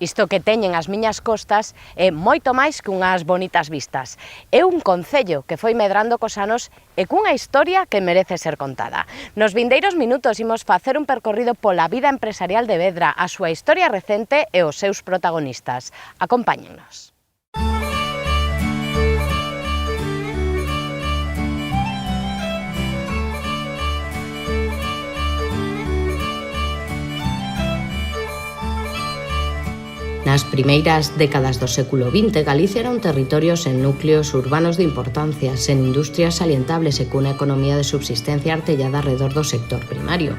Isto que teñen as miñas costas é moito máis que unhas bonitas vistas. É un concello que foi medrando cos anos e cunha historia que merece ser contada. Nos vindeiros minutos imos facer un percorrido pola vida empresarial de Vedra, a súa historia recente e os seus protagonistas. Acompáñennos. Nas primeiras décadas do século XX, Galicia era un territorio sen núcleos urbanos de importancia, sen industrias salientables e cunha economía de subsistencia artellada alrededor do sector primario.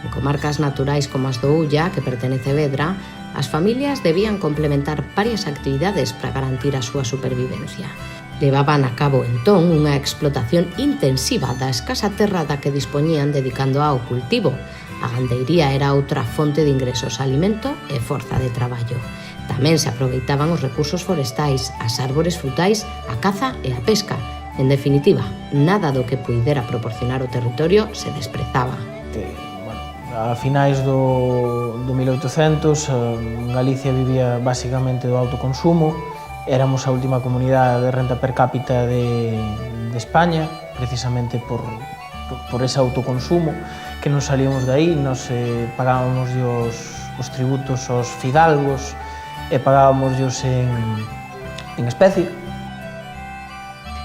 En comarcas naturais como as do Ulla, que pertenece a Vedra, as familias debían complementar varias actividades para garantir a súa supervivencia. Levaban a cabo entón unha explotación intensiva da escasa terra da que dispoñían dedicando ao cultivo. A gandeiría era outra fonte de ingresos, alimento e forza de traballo. Tamén se aproveitaban os recursos forestais, as árbores frutais, a caza e a pesca. En definitiva, nada do que puidera proporcionar o territorio se desprezaba. A finais do 1800, Galicia vivía basicamente do autoconsumo. Éramos a última comunidade de renta per cápita de España, precisamente por ese autoconsumo, que non salíamos de aí, nos pagábamos os tributos aos fidalgos e pagábamos en especie.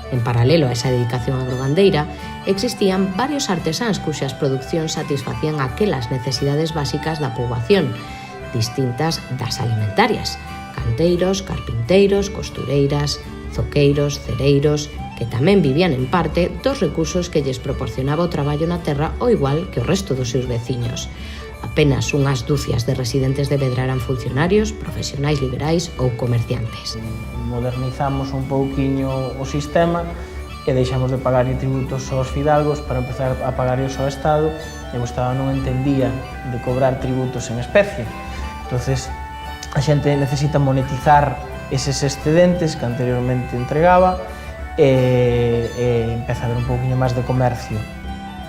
En paralelo a esa dedicación agrogandeira, existían varios artesáns cuxas producións satisfacían aquelas necesidades básicas da poboación, distintas das alimentarias: canteiros, carpinteiros, costureiras, zoqueiros, cereiros, que tamén vivían en parte dos recursos que lles proporcionaba o traballo na terra ao igual que o resto dos seus veciños. Apenas unhas dúcias de residentes de Vedra eran funcionarios, profesionais liberais ou comerciantes. Modernizamos un pouquiño o sistema e deixamos de pagar tributos aos fidalgos para empezar a pagarlos ao Estado, e o Estado non entendía de cobrar tributos en especie. Entonces, a xente necesita monetizar eses excedentes que anteriormente entregaba e empeza a haber un pouquinho máis de comercio.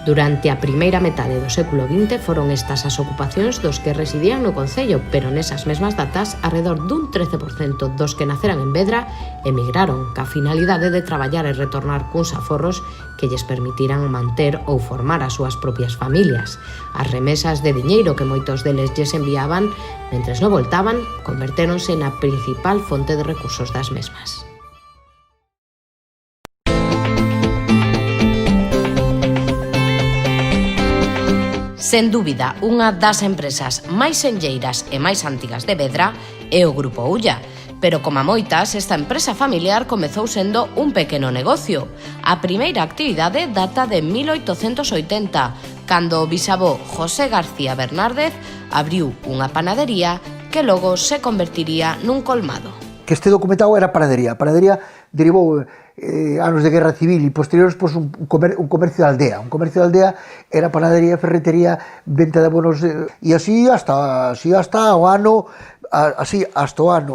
Durante a primeira metade do século XX foron estas as ocupacións dos que residían no concello, pero nesas mesmas datas, arredor dun 13% dos que naceran en Vedra emigraron, ca finalidade de traballar e retornar cuns aforros que lles permitiran manter ou formar as súas propias familias. As remesas de diñeiro que moitos deles lles enviaban, mentres non voltaban, convertéronse na principal fonte de recursos das mesmas. Sen dúbida, unha das empresas máis senlleiras e máis antigas de Vedra é o Grupo Ulla, pero como a moitas, esta empresa familiar comezou sendo un pequeno negocio. A primeira actividade data de 1880, cando o bisavó José García Bernárdez abriu unha panadería que logo se convertiría nun colmado. Que este documentado era panadería. A panadería derivou anos de guerra civil e posteriores un comercio de aldea. Un comercio de aldea era panadería, ferretería, venta de abonos e así hasta o ano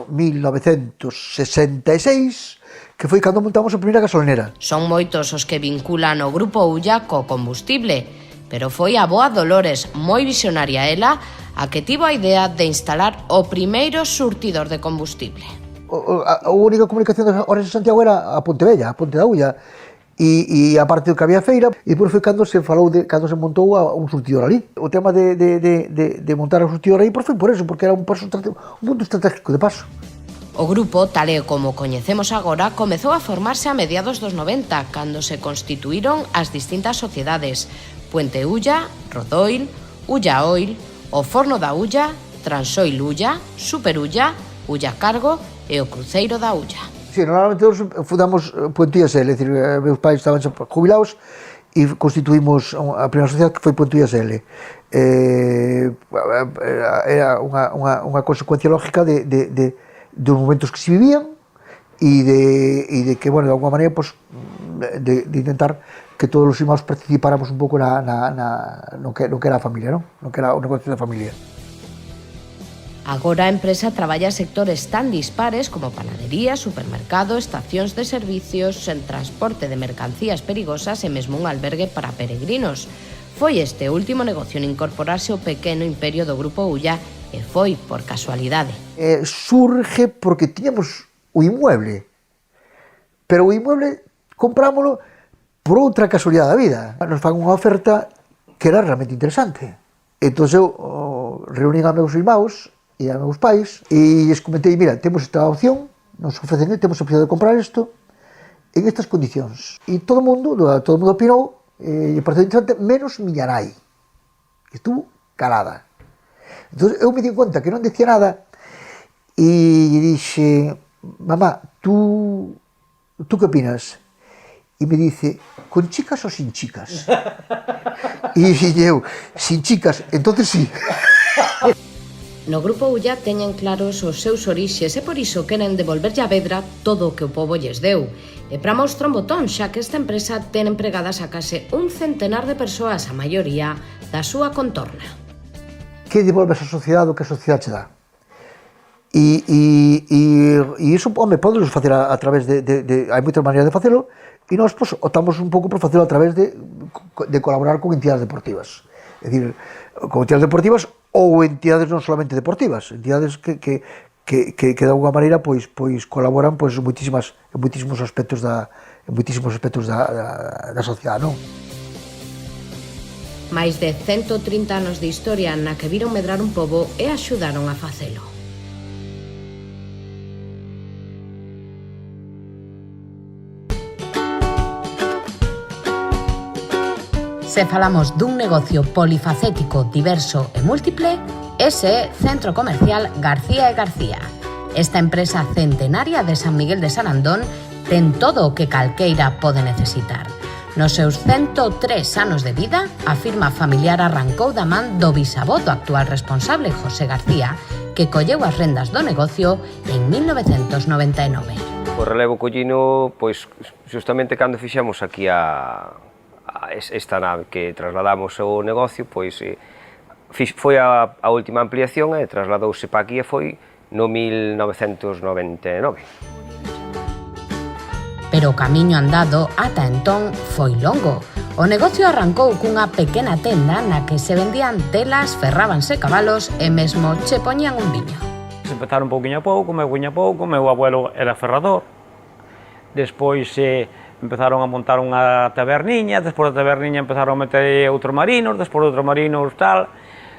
1966, que foi cando montamos a primeira gasolinera. Son moitos os que vinculan o Grupo Ulla co combustible, pero foi a boa Dolores, moi visionaria ela, a que tivo a idea de instalar o primeiro surtidor de combustible. A única comunicación das horas de Santiago era a Ponte Vella, a Ponte da Ulla, e a parte do que había feira, e depois foi cando se montou un surtidor ali. O tema de montar o surtidor aí foi por eso, porque era un punto estratégico de paso. O grupo, tal e como coñecemos agora, comezou a formarse a mediados dos 90, cando se constituíron as distintas sociedades: Puente Ulla, Rodoil, Ulla Oil, o Forno da Ulla, Transoil Ulla, Super Ulla, Ulla Cargo e o Cruceiro da Ulla. Sí, normalmente nós fundamos Puente SL, é dicir, meus pais estaban jubilados e constituímos a primeira sociedade que foi Puente SL. Era unha consecuencia lógica dos momentos que se vivían e de que, bueno, de alguma maneira, de intentar que todos os irmãos participáramos un pouco no que era a familia, no que era o negocio da familia. Agora a empresa traballa sectores tan dispares como panadería, supermercado, estacións de servicios, en transporte de mercancías perigosas e mesmo un albergue para peregrinos. Foi este último negocio en incorporarse ao pequeno imperio do Grupo Ulla e foi por casualidade. Surge porque tiñamos o inmueble, pero o inmueble comprámoslo por outra casualidade da vida. Nos fan unha oferta que era realmente interesante. Entón eu reunín a meus irmãos e a meus pais e lles comentei, mira, temos esta opción, nos ofrecen, temos a opción de comprar isto en estas condicións. E todo o mundo opinou, e pareceu interesante, menos miña nai, que estuvo calada. Entón eu me di conta que non decía nada e dixe, mamá, tú que opinas? E me dice, con chicas ou sin chicas? E dixen eu, sin chicas, entonces sí. No Grupo Ulla teñen claros os seus orixes e por iso queren devolverlle a Vedra todo o que o pobo lles deu. E para mostrar un botón, xa que esta empresa ten empregadas a case 100 de persoas, a maioría da súa contorna. Que devolves a sociedade o que a sociedade che dá? E iso, home, podes facer a través de hai moitas maneiras de facelo, e nós pues, optamos un pouco por facelo a través de colaborar con entidades deportivas. É dicir, con entidades deportivas ou entidades non solamente deportivas, entidades que de alguma maneira pois colaboran pois en moitísimos aspectos da sociedade, non? Mais de 130 anos de historia na que viron medrar un pobo e axudaron a facelo. Se falamos dun negocio polifacético, diverso e múltiple, ese é Centro Comercial García e García. Esta empresa centenaria de San Miguel de San Antón ten todo o que calqueira pode necesitar. Nos seus 103 anos de vida, a firma familiar arrancou da man do bisavó do actual responsable, José García, que colleu as rendas do negocio en 1999. O relevo collino, pois, justamente cando fixemos aquí esta nave que trasladamos o negocio, pois foi a última ampliación e trasladouse para aquí e foi no 1999. Pero o camiño andado ata entón foi longo. O negocio arrancou cunha pequena tenda na que se vendían telas, ferrábanse cabalos e mesmo che poñían un viño. Empezaron pouquiño a pouco, meu abuelo era ferrador, despois empezaron a montar unha taberniña, despois da taberniña empezaron a meter outros marinos, despois outros marinos tal,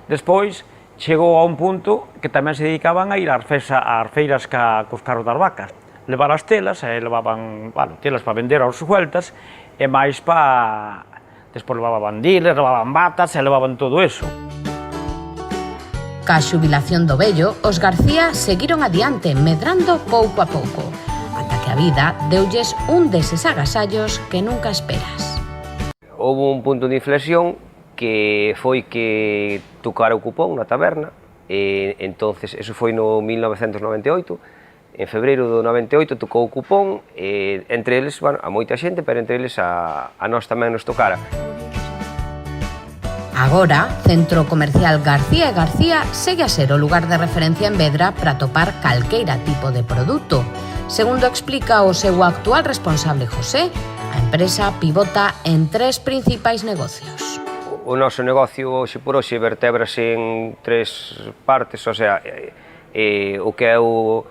despois chegou a un punto que tamén se dedicaban a ir ás feiras cos carros das vacas, levar as telas, e levaban, telas para vender aos sueltas, e máis para... despois levaban bandiles, levaban batas, e levaban todo eso. Ca xubilación do vello, os García seguiron adiante, medrando pouco a pouco, ata que a vida deulles un deses agasallos que nunca esperas. Houve un punto de inflexión que foi que tocara o cupón na taberna, e entonces, eso foi no 1998, en febreiro do 98 tocou o cupón, e entre eles, a moita xente, pero entre eles a nós tamén nos tocara. Agora, Centro Comercial García e García segue a ser o lugar de referencia en Vedra para topar calqueira tipo de produto. Segundo explica o seu actual responsable José, a empresa pivota en 3 principais negocios. O noso negocio hoxe por hoxe vertébrase en 3 partes, o sea, o que é o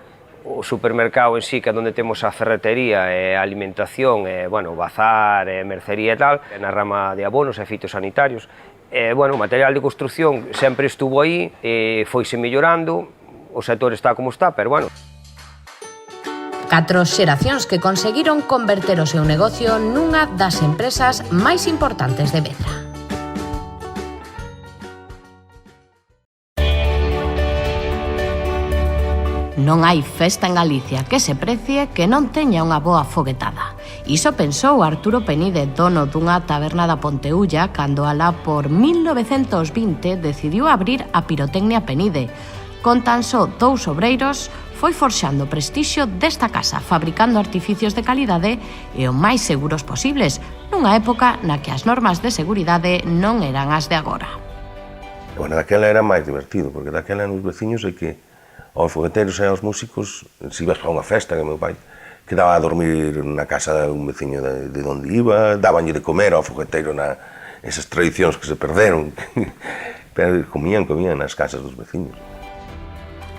supermercado en sí, que é onde temos a ferretería, a alimentación, o bazar, mercería e tal, na rama de abonos e fitosanitarios. O material de construcción sempre estuvo aí, foise mellorando, o sector está como está, pero 4 xeracións que conseguiron converter o seu negocio nunha das empresas máis importantes de Vedra. Non hai festa en Galicia que se precie que non teña unha boa foguetada. Iso pensou Arturo Penide, dono dunha taberna da Ponteulla, cando alá por 1920 decidiu abrir a Pirotecnia Penide. Con tan só 2 obreiros, foi forxando o prestixio desta casa, fabricando artificios de calidade e o máis seguros posibles, nunha época na que as normas de seguridade non eran as de agora. Daquela era máis divertido, porque daquela nos veciños é que aos fogueteiros e aos músicos, se ibas para unha festa, que meu pai quedaba a dormir na casa dun veciño de onde iba, dabanlle de comer ao fogueteiro esas tradicións que se perderon, pero comían nas casas dos veciños.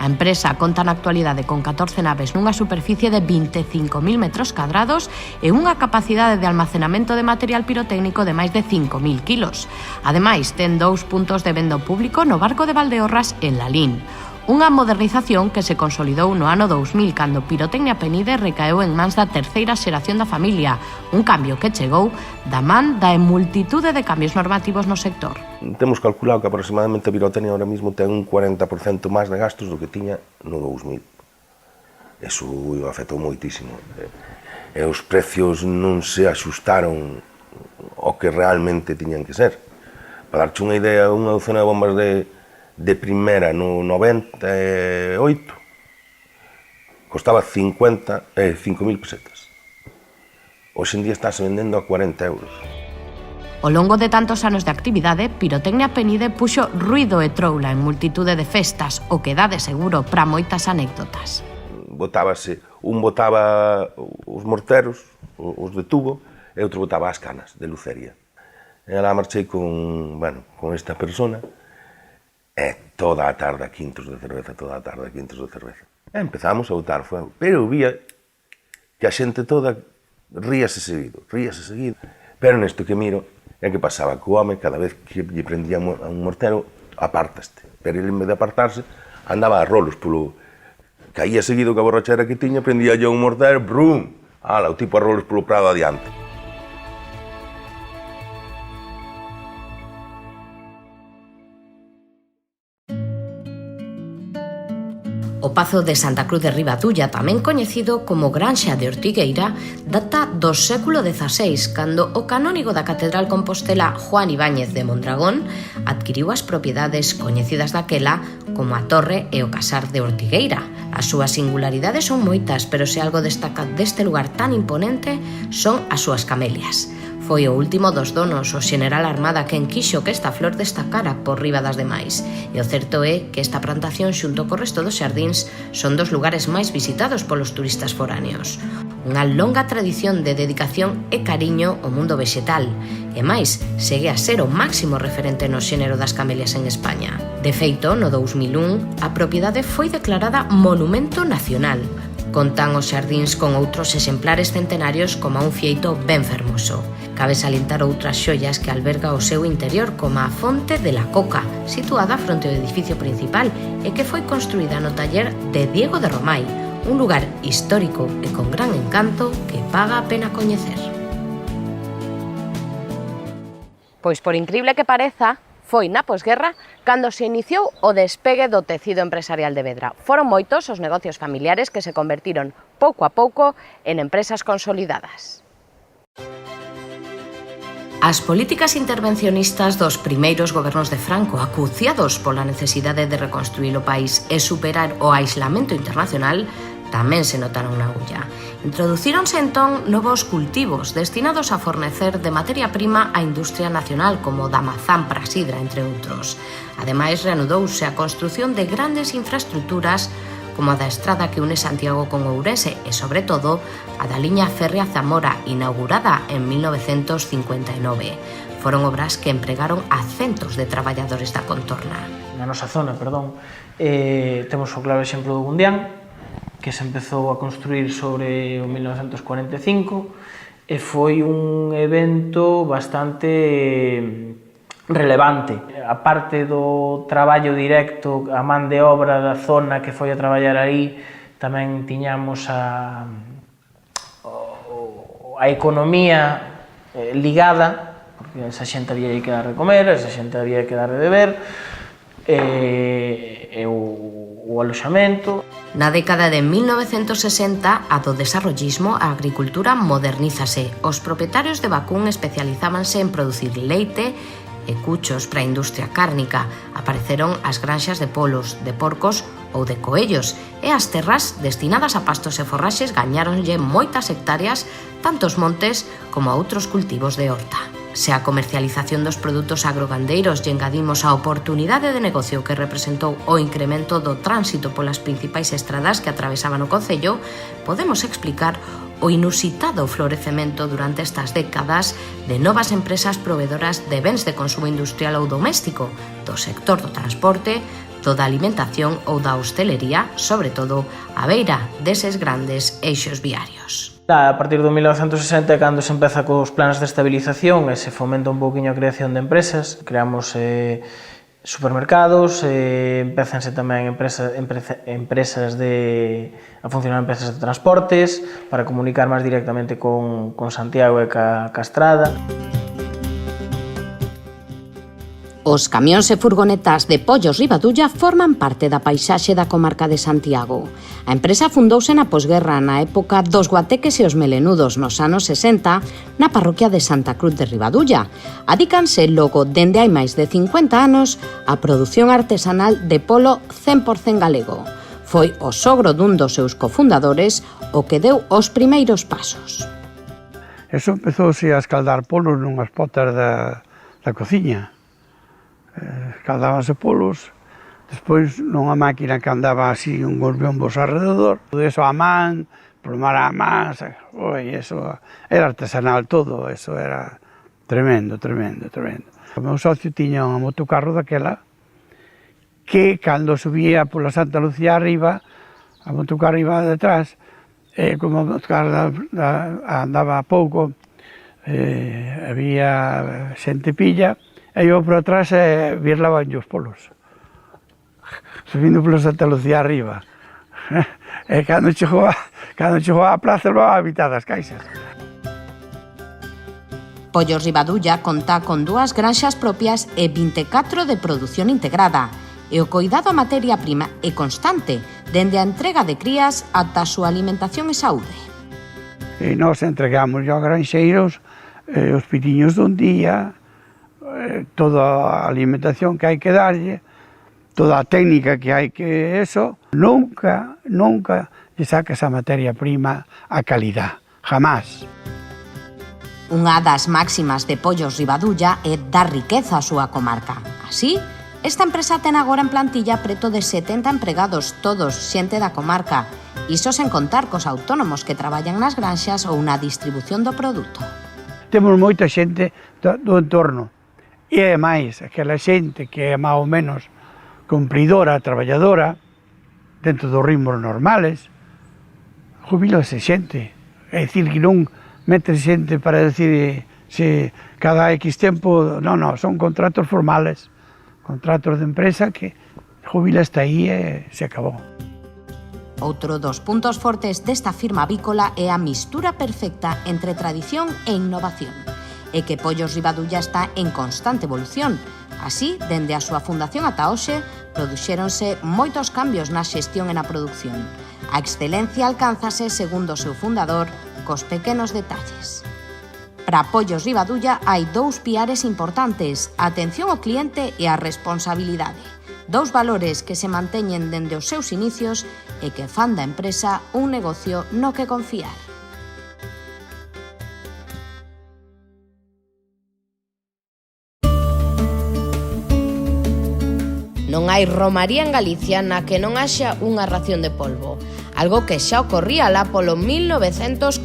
A empresa conta na actualidade con 14 naves nunha superficie de 25.000 metros cadrados e unha capacidade de almacenamento de material pirotécnico de máis de 5.000 kilos. Ademais, ten 2 puntos de venda ao público no Barco de Valdeorras en Lalín. Unha modernización que se consolidou no ano 2000 cando Pirotecnia Penide recaeu en mans da terceira xeración da familia, un cambio que chegou da man da multitude de cambios normativos no sector. Temos calculado que aproximadamente a Pirotecnia ahora mismo ten un 40% máis de gastos do que tiña no 2000. Eso afectou moitísimo. E os precios non se axustaron ao que realmente tiñan que ser. Para darche unha idea, unha docena de bombas de primeira no 98 costaba 5.000 pesetas. Hoxe en día estáse vendendo a 40 euros. Ao longo de tantos anos de actividade, Pirotecnia Penide puxo ruido e troula en multitude de festas, o que dá de seguro para moitas anécdotas. Un botaba os morteros, os de tubo, e outro botaba as canas de lucería. E lá marchei con esta persona, e toda a tarde a quintos de cerveza, E empezamos a botar fuego, pero vía que a xente toda ríase seguido. Pero nesto que miro, é que pasaba que o home, cada vez que lle prendía un mortero, apártaste. Pero ele, en vez de apartarse, andaba a rolos polo... Caía seguido que a borrachera que tiña, prendía yo un mortero, brum! Ala, o tipo a rolos polo prado adiante. O Pazo de Santa Cruz de Ribatulla, tamén coñecido como Granxa de Ortigueira, data do século XVI, cando o canónigo da Catedral Compostela Juan Ibáñez de Mondragón adquiriu as propiedades coñecidas daquela como a Torre e o Casar de Ortigueira. As súas singularidades son moitas, pero se algo destaca deste lugar tan imponente son as súas camelias. Foi o último dos donos, o xeneral Armada, quen quixo que esta flor destacara por riba das demais. E o certo é que esta plantación xunto co resto dos xardíns son dos lugares máis visitados polos turistas foráneos. Unha longa tradición de dedicación e cariño ao mundo vexetal. E máis, segue a ser o máximo referente no xénero das camelias en España. De feito, no 2001, a propiedade foi declarada Monumento Nacional. Contan os xardíns con outros exemplares centenarios como un fieito ben fermoso. Cabe salientar outras xoias que alberga o seu interior, como a Fonte de la Coca, situada fronte ao edificio principal e que foi construída no taller de Diego de Romai, un lugar histórico e con gran encanto que paga a pena coñecer. Pois por incrible que pareza, foi na posguerra cando se iniciou o despegue do tecido empresarial de Vedra. Foron moitos os negocios familiares que se convertiron pouco a pouco en empresas consolidadas. As políticas intervencionistas dos primeiros gobernos de Franco, acuciados pola necesidade de reconstruir o país e superar o aislamento internacional, tamén se notaron na Ulla. Introducíronse entón novos cultivos destinados a fornecer de materia prima á industria nacional como da mazán para sidra, entre outros. Ademais, reanudouse a construción de grandes infraestructuras como a da estrada que une Santiago con Ourense e, sobre todo, a da liña férrea Zamora, inaugurada en 1959. Foron obras que empregaron a centos de traballadores da contorna. Na nosa zona, temos o claro exemplo do Gundián, que se empezou a construir sobre o 1945 e foi un evento bastante relevante. A parte do traballo directo, a man de obra da zona que foi a traballar aí, tamén tiñamos a economía ligada, porque esa xente había que dar de comer, esa xente había que dar de beber, e o aloxamento. Na década de 1960, a do desarrollismo, a agricultura modernízase. Os propietarios de vacún especializábanse en producir leite e cuchos para a industria cárnica. Apareceron as granxas de polos, de porcos ou de coellos, e as terras destinadas a pastos e forraxes gañáronlle moitas hectáreas, tanto os montes como a outros cultivos de horta. Se a comercialización dos produtos agrogandeiros lle engadimos a oportunidade de negocio que representou o incremento do tránsito polas principais estradas que atravesaban o concello, podemos explicar o inusitado florecemento durante estas décadas de novas empresas provedoras de bens de consumo industrial ou doméstico, do sector do transporte, do da alimentación ou da hostelería, sobre todo a beira deses grandes eixos viarios. A partir do 1960 é cando se empeza cos planes de estabilización e se fomenta un pouquiño a creación de empresas. Creamos supermercados, empezanse tamén empresas a funcionar empresas de transportes para comunicar máis directamente con Santiago e ca Estrada. Os camións e furgonetas de Pollos Ribadulla forman parte da paisaxe da comarca de Santiago. A empresa fundouse na posguerra na época dos guateques e os melenudos nos anos 60 na parroquia de Santa Cruz de Ribadulla. Adícanse logo dende hai máis de 50 anos a produción artesanal de polo 100% galego. Foi o sogro dun dos seus cofundadores o que deu os primeiros pasos. Eso empezouse a escaldar polos nunhas potas da cociña. Escaldábanse polos, despois nunha máquina que andaba así unhos biombos alrededor, todo eso a man, plomar a man, eso era artesanal todo, eso era tremendo. O meu socio tiña un motocarro daquela que cando subía pola Santa Lucía arriba, a motocarro iba detrás, como a motocarro andaba pouco, había xente pilla, e eu por atrás virlaban os polos, subindo pola Santa Lucía arriba. E cando chegou á praza, levaba a mitad das caixas. Pollos Ribadulla conta con 2 granxas propias e 24 de produción integrada, e o coidado a materia prima é constante, dende a entrega de crías ata a súa alimentación e saúde. E nós entregamos aos granxeiros os pitiños dun día, toda a alimentación que hai que darlle, toda a técnica que hai que eso, nunca lle sacas a materia prima a calidad, jamás. Unha das máximas de Pollos Ribadulla é dar riqueza á súa comarca. Así, esta empresa ten agora en plantilla preto de 70 empregados, todos xente da comarca, iso sen contar cos autónomos que traballan nas granxas ou na distribución do produto. Temos moita xente do entorno, e ademais, aquela xente que é máis ou menos cumpridora, traballadora, dentro dos ritmos normales, jubilase xente. É dicir, que non mete xente para decir se cada X tempo, non, son contratos formales, contratos de empresa que jubila hasta aí e se acabou. Outro dos puntos fortes desta firma avícola é a mistura perfecta entre tradición e innovación, e que Pollos Ribadulla está en constante evolución. Así, dende a súa fundación ata hoxe, produxéronse moitos cambios na xestión e na produción. A excelencia alcánzase, segundo o seu fundador, cos pequenos detalles. Para Pollos Ribadulla hai 2 piares importantes, a atención ao cliente e a responsabilidade. 2 valores que se manteñen dende os seus inicios e que fan da empresa un negocio no que confiar. Non hai romaría en Galicia na que non haxa unha ración de polvo, algo que xa ocorría lá polo 1948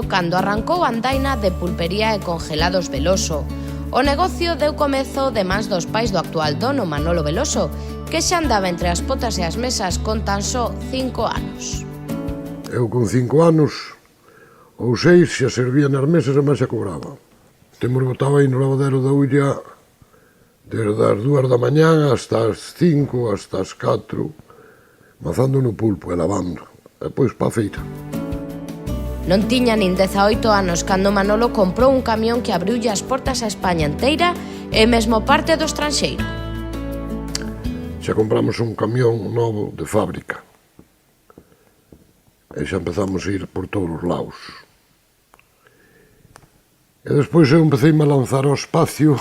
cando arrancou a andaina de pulpería e congelados Veloso. O negocio deu comezo de mans dos pais do actual dono Manolo Veloso, que xa andaba entre as potas e as mesas con tan só 5 anos. Eu con 5 anos ou 6 xa servía nas mesas e máis xa cobraba. Temos botado aí no lavadero da Ulla desde as 2 da mañá hasta as 5, hasta as 4, mazando no pulpo e lavando, e pois pa feita. Non tiña nin 18 anos cando Manolo comprou un camión que abriulle as portas a España inteira e mesmo parte do estranxeiro. Xa compramos un camión novo de fábrica e xa empezamos a ir por todos os lados. E despois eu empecei a lanzar ao espacio.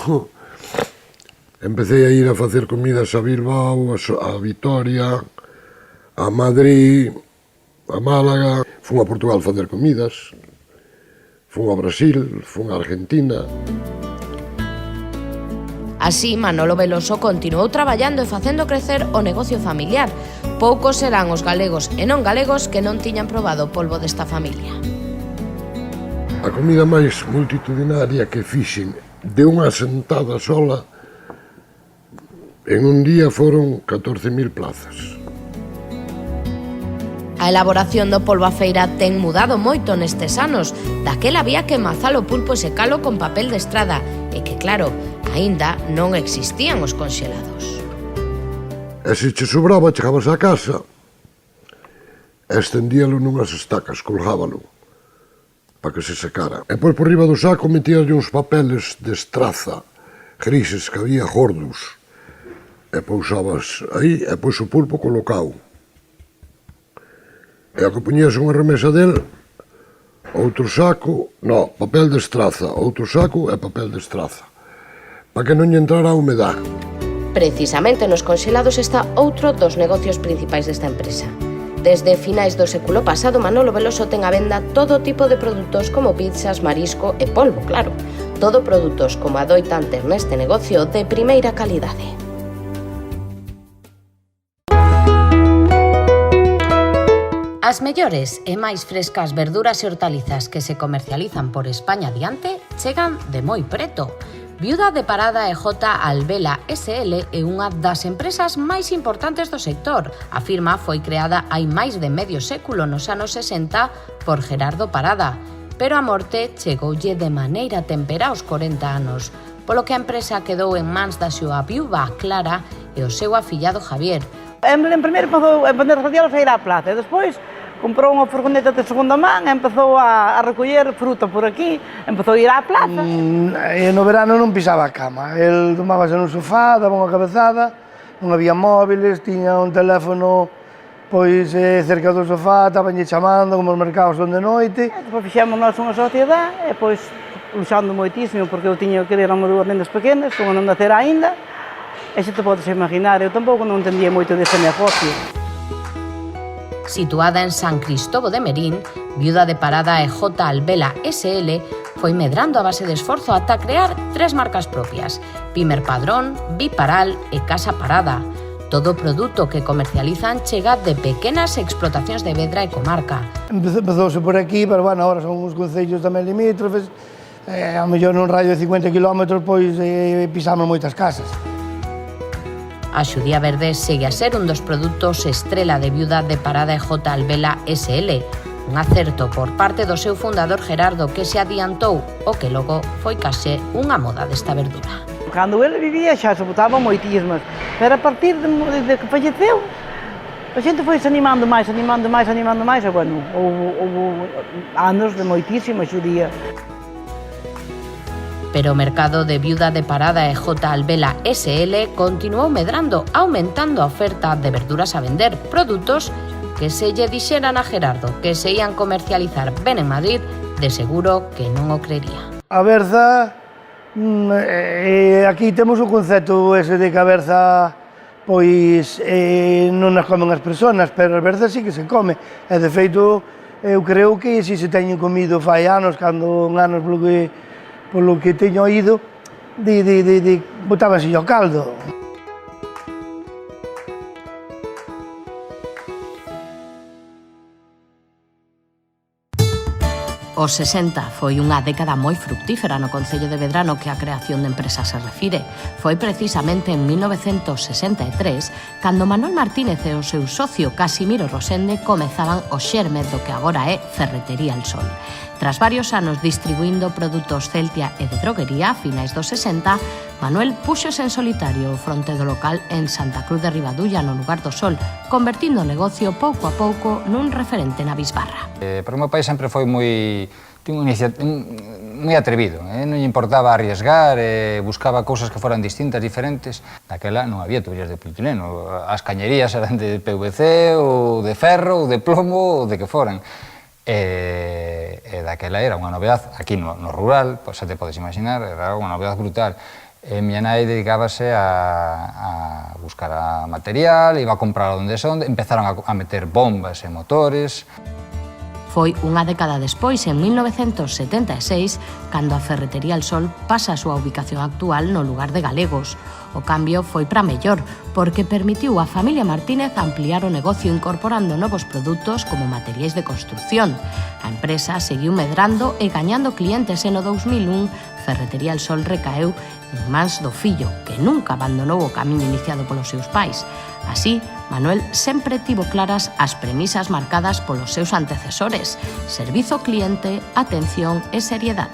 Empecé a ir a facer comidas a Bilbao, a Vitoria, a Madrid, a Málaga. Fun a Portugal a facer comidas, fun a Brasil, fun a Argentina. Así, Manolo Veloso continuou traballando e facendo crecer o negocio familiar. Poucos serán os galegos e non galegos que non tiñan probado o polvo desta familia. A comida máis multitudinaria que fixen de unha sentada sola En un día foron 14.000 plazas. A elaboración do polvo a feira ten mudado moito nestes anos. Daquela había que mazar o pulpo e secalo con papel de estrada e que, claro, aínda non existían os conxelados. E se che sobraba, chegabas á casa e estendíalo nunhas estacas, colgábalo para que se secara. E depois por riba do saco metíaslle uns papeles de estraza grises que había gordos e pousabas aí e pois o pulpo colocado. E ao que poñías unha remesa del, outro saco, papel de estraza, outro saco e papel de estraza, para que non lle entrara a humedade. Precisamente nos conxelados está outro dos negocios principais desta empresa. Desde finais do século pasado, Manolo Veloso ten á venda todo tipo de produtos como pizzas, marisco e polvo, claro. Todo produtos, como adoitan ter neste negocio, de primeira calidade. As mellores e máis frescas verduras e hortalizas que se comercializan por España adiante chegan de moi preto. Viuda de Parada e J. Albela SL é unha das empresas máis importantes do sector. A firma foi creada hai máis de medio século, nos anos 60, por Gerardo Parada, pero a morte chegoulle de maneira tempera aos 40 anos, polo que a empresa quedou en mans da súa viúva Clara e o seu afillado Javier. En primeiro empezou a vender radiolas e ir á plaza, e despois comprou unha furgoneta de segunda man e empezou a recoller fruta por aquí, empezou a ir á plaza. E no verano non pisaba a cama, el tomábase no sofá, daba unha cabezada, non había móviles, tiña un teléfono pois cerca do sofá, estabanlle chamando como os mercados son de noite. Depois fixemos nós unha sociedade e pois luxando moitísimo porque eu tiña que querer dúas nenas pequenas, como non nacer aínda, e xa te podes imaginar, eu tampouco non entendía moito deste negocio. Situada en San Cristóbal de Merín, Viuda de Parada e J. Albela SL foi medrando a base de esforzo ata crear 3 marcas propias: Pimer Padrón, Biparal e Casa Parada. Todo produto que comercializan chega de pequenas explotacións de Vedra e comarca. Empezouse por aquí, pero bueno, agora son uns concellos tamén limítrofes, a mellor nun radio de 50 km pois pisamos moitas casas. A xudía verde segue a ser un dos produtos estrela de Viuda de Parada e J. Albela SL. Un acerto por parte do seu fundador Gerardo, que se adiantou o que logo foi case unha moda desta verdura. Cando ele vivía xa se botaban moitísimas, pero a partir de que falleceu, a xente foi se animando máis, e bueno, houve anos de moitísima xudía. Pero o mercado de Viuda de Parada e J. Albela SL continuou medrando, aumentando a oferta de verduras a vender, produtos que se lle dixeran a Gerardo que se ían comercializar ben en Madrid, de seguro que non o creería. A berza, aquí temos o concepto ese de que a berza pois non as comen as persoas, pero a berza sí que se come, e de feito eu creo que si se teñen comido fai anos, cando anos polo que teño oído, botábase ao caldo. Os 60 foi unha década moi fructífera no concello de Vedra no que a creación de empresas se refire. Foi precisamente en 1963 cando Manuel Martínez e o seu socio Casimiro Rosende comezaban o xerme do que agora é Ferretería El Sol. Tras varios anos distribuindo produtos Celtia e de droguería a finais dos 60, Manuel púxose en solitario o fronte do local en Santa Cruz de Ribadulla, no lugar do Sol, convertindo o negocio pouco a pouco nun referente na bisbarra. Pero o meu pai sempre foi moi atrevido, non lle importaba arriesgar, buscaba cousas que foran distintas, diferentes. Naquela non había tuberías de polietileno, as cañerías eran de PVC ou de ferro ou de plomo ou de que foran. E daquela era unha novedad, aquí no rural, xa te podes imaginar, era unha novedad brutal. Miña nai dedicábase a buscar material, iba a comprar onde son, empezaron a meter bombas e motores. Foi unha década despois, en 1976, cando a Ferretería El Sol pasa a súa ubicación actual no lugar de Galegos. O cambio foi para mellor, porque permitiu á familia Martínez ampliar o negocio incorporando novos produtos como materiais de construción. A empresa seguiu medrando e gañando clientes e no 2001 Ferretería El Sol recaeu en mans do fillo, que nunca abandonou o camiño iniciado polos seus pais. Así, Manuel sempre tivo claras as premisas marcadas polos seus antecesores: servizo ao cliente, atención e seriedade.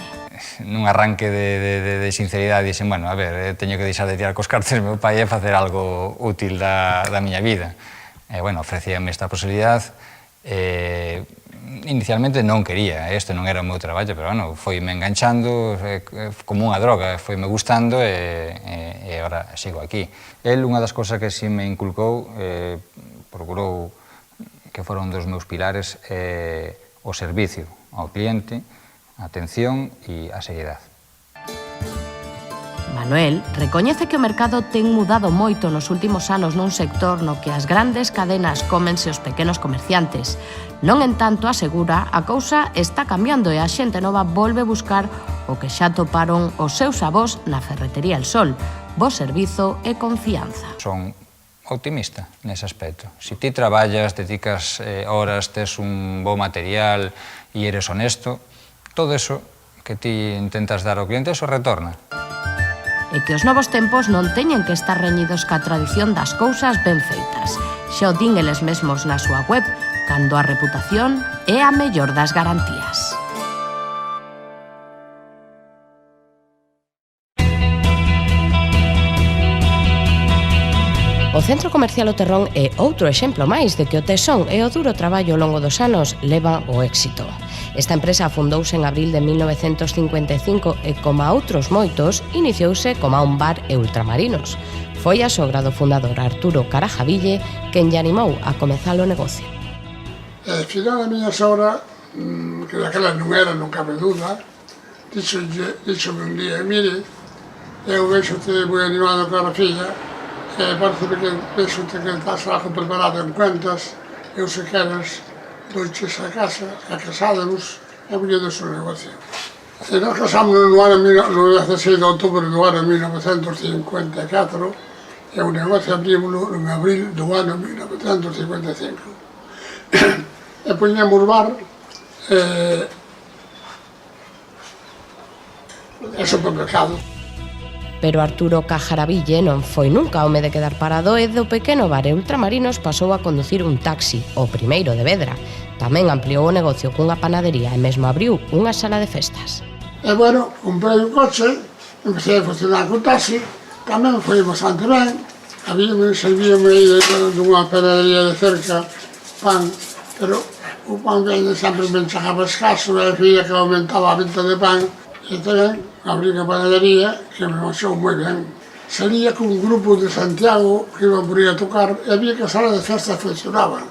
Nun arranque de sinceridade dixen, bueno, a ver, teño que deixar de tirar cos cartos meu pai e facer algo útil da miña vida. Bueno, ofrecíame esta posibilidad. Inicialmente non quería, isto non era o meu traballo, pero bueno, foi-me enganchando como unha droga, foi-me gustando e agora sigo aquí. El, unha das cousas que si me inculcou, procurou que foron dos meus pilares, o servicio ao cliente, a atención e a seriedade. Manuel recoñece que o mercado ten mudado moito nos últimos anos nun sector no que as grandes cadenas cómense os pequenos comerciantes. Non en tanto, asegura, a cousa está cambiando e a xente nova volve buscar o que xa toparon os seus avós na Ferretería El Sol: bo servizo e confianza. Son optimista nese aspecto. Se ti traballas, dedicas horas, tes un bo material e eres honesto, todo eso que ti intentas dar ao cliente, eso retorna. E que os novos tempos non teñen que estar reñidos ca tradición das cousas ben feitas. Xa o din eles mesmos na súa web, cando a reputación é a mellor das garantías. O Centro Comercial O Terrón é outro exemplo máis de que o tesón e o duro traballo ao longo dos anos levan o éxito. Esta empresa fundouse en abril de 1955 e, como a outros moitos, iniciouse como un bar e ultramarinos. Foi a sogra do fundador Arturo Carajaville quen lle animou a comezar o negocio. Ao final a miña sogra, que daquela non era, non cabe duda, díxome un día, mire, eu vexo-te moi animado cara a filla, parece que vexo-te que estás algo preparado en cuentas, eu se queres, doiches a casa, a casádamos, e volledes o negocio. E nós casamos no ano 16 de outubro do ano 1954, e o negocio abrimos en abril do ano 1955. E poñemos bar e supermercado. Pero Arturo Carajaville non foi nunca home de quedar parado e do pequeno bar e ultramarinos pasou a conducir un taxi, o primeiro de Vedra. Tamén ampliou o negocio cunha panadería e mesmo abriu unha sala de festas. E bueno, comprei un coche, empecé a funcionar con taxi, tamén foi bastante ben. Servíame aí dunha panadería de cerca pan, pero o pan que sempre me enchajaba escaso e veía que aumentaba a venta de pan. E tamén abrí unha panadería que me marchou moi ben. Salía con un grupo de Santiago que iban por aí a tocar e había que a sala de festas funcionaba.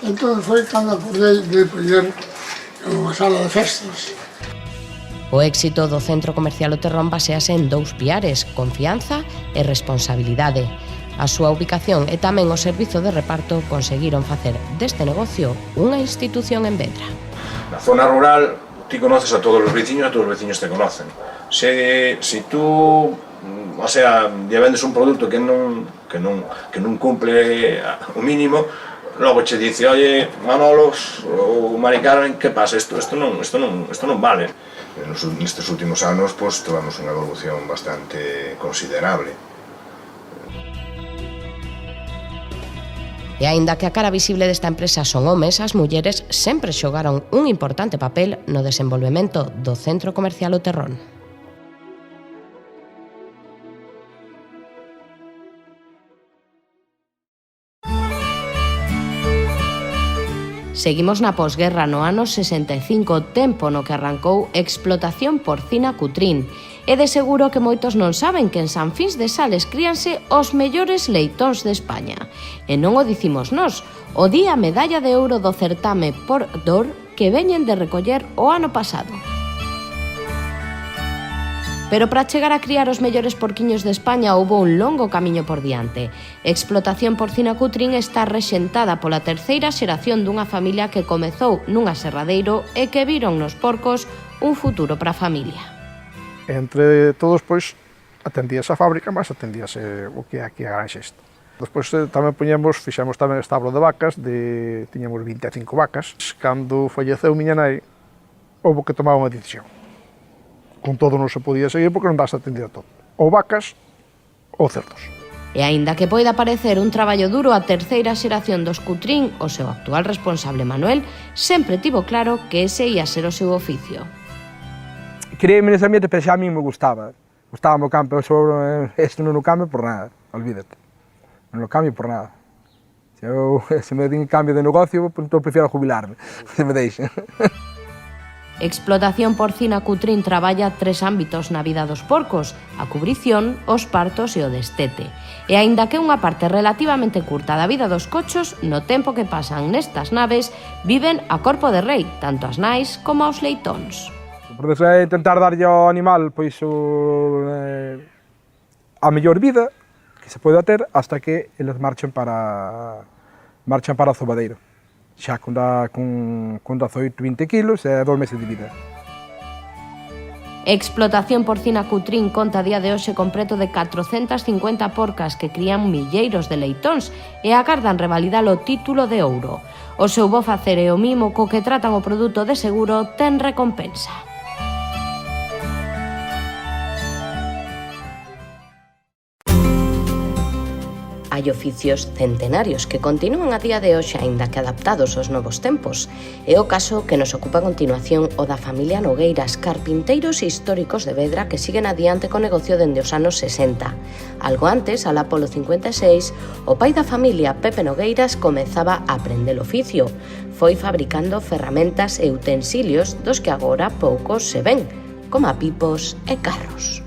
Entón foi cando acordei de poñer unha sala de festas. O éxito do Centro Comercial O Terrón basease en dous piares: confianza e responsabilidade. A súa ubicación e tamén o servizo de reparto conseguiron facer deste negocio unha institución en Vedra. Na zona rural ti conoces a todos os veciños e todos os veciños te conocen. Se tú, o sea, lle vendes un produto que non cumple o mínimo, logo che dice, oye, Manolos ou Mari Carmen, que pasa? Isto non vale. Nestes últimos anos, pois, tivemos unha evolución bastante considerable. E aínda que a cara visible desta empresa son homes, as mulleres sempre xogaron un importante papel no desenvolvemento do Centro Comercial O Terrón. Seguimos na posguerra no ano 65, tempo no que arrancou Explotación Porcina Cutrín. E de seguro que moitos non saben que en San Fins de Sales críanse os mellores leitóns de España. E non o dicimos nós, o día medalla de ouro do certame por dor que veñen de recoller o ano pasado. Pero para chegar a criar os mellores porquiños de España houbo un longo camiño por diante. Explotación Porcina Cutrín está rexentada pola terceira xeración dunha familia que comezou nun aserradeiro e que viron nos porcos un futuro para a familia. Entre todos, pois, atendíase a fábrica, mas atendíase o que é aquí a granxa isto. Despois tamén fixemos tamén establo de vacas, tiñamos 25 vacas. Cando falleceu miña nai, houve que tomar unha decisión. Con todo non se podía seguir porque non das atendido todo. Ou vacas ou cerdos. E aínda que poida parecer un traballo duro, a terceira xeración dos Cutrín, o seu actual responsable Manuel, sempre tivo claro que ese ia ser o seu oficio. Criei-me nese ambiente, pero xa a mí me gustaba. Gustaba o campo, isto non o cambio por nada, olvídate. Non o cambio por nada. Se me din cambio de negocio, entón prefiero jubilarme, se me deixen. Explotación Porcina Cutrín traballa 3 ámbitos na vida dos porcos: a cubrición, os partos e o destete. E aínda que unha parte relativamente curta da vida dos cochos, no tempo que pasan nestas naves, viven a corpo de rei, tanto as nais como aos leitóns. O proceso é intentar darlle ao animal pois, a mellor vida que se pode ter hasta que eles marchen para o zobadeiro. Xa con 18, 20 kilos e 2 meses de vida. Explotación Porcina Cutrín conta a día de hoxe con preto de 450 porcas que crían milleiros de leitóns e agardan revalidar o título de ouro. O seu bo facer e o mimo co que tratan o produto de seguro ten recompensa. Hai oficios centenarios que continúan a día de hoxe aínda que adaptados aos novos tempos. É o caso que nos ocupa a continuación o da familia Nogueiras, carpinteiros históricos de Vedra que siguen adiante co negocio dende os anos 60. Algo antes, alá polo 56, o pai da familia, Pepe Nogueiras, comezaba a aprender o oficio. Foi fabricando ferramentas e utensilios dos que agora poucos se ven, como pipos e carros.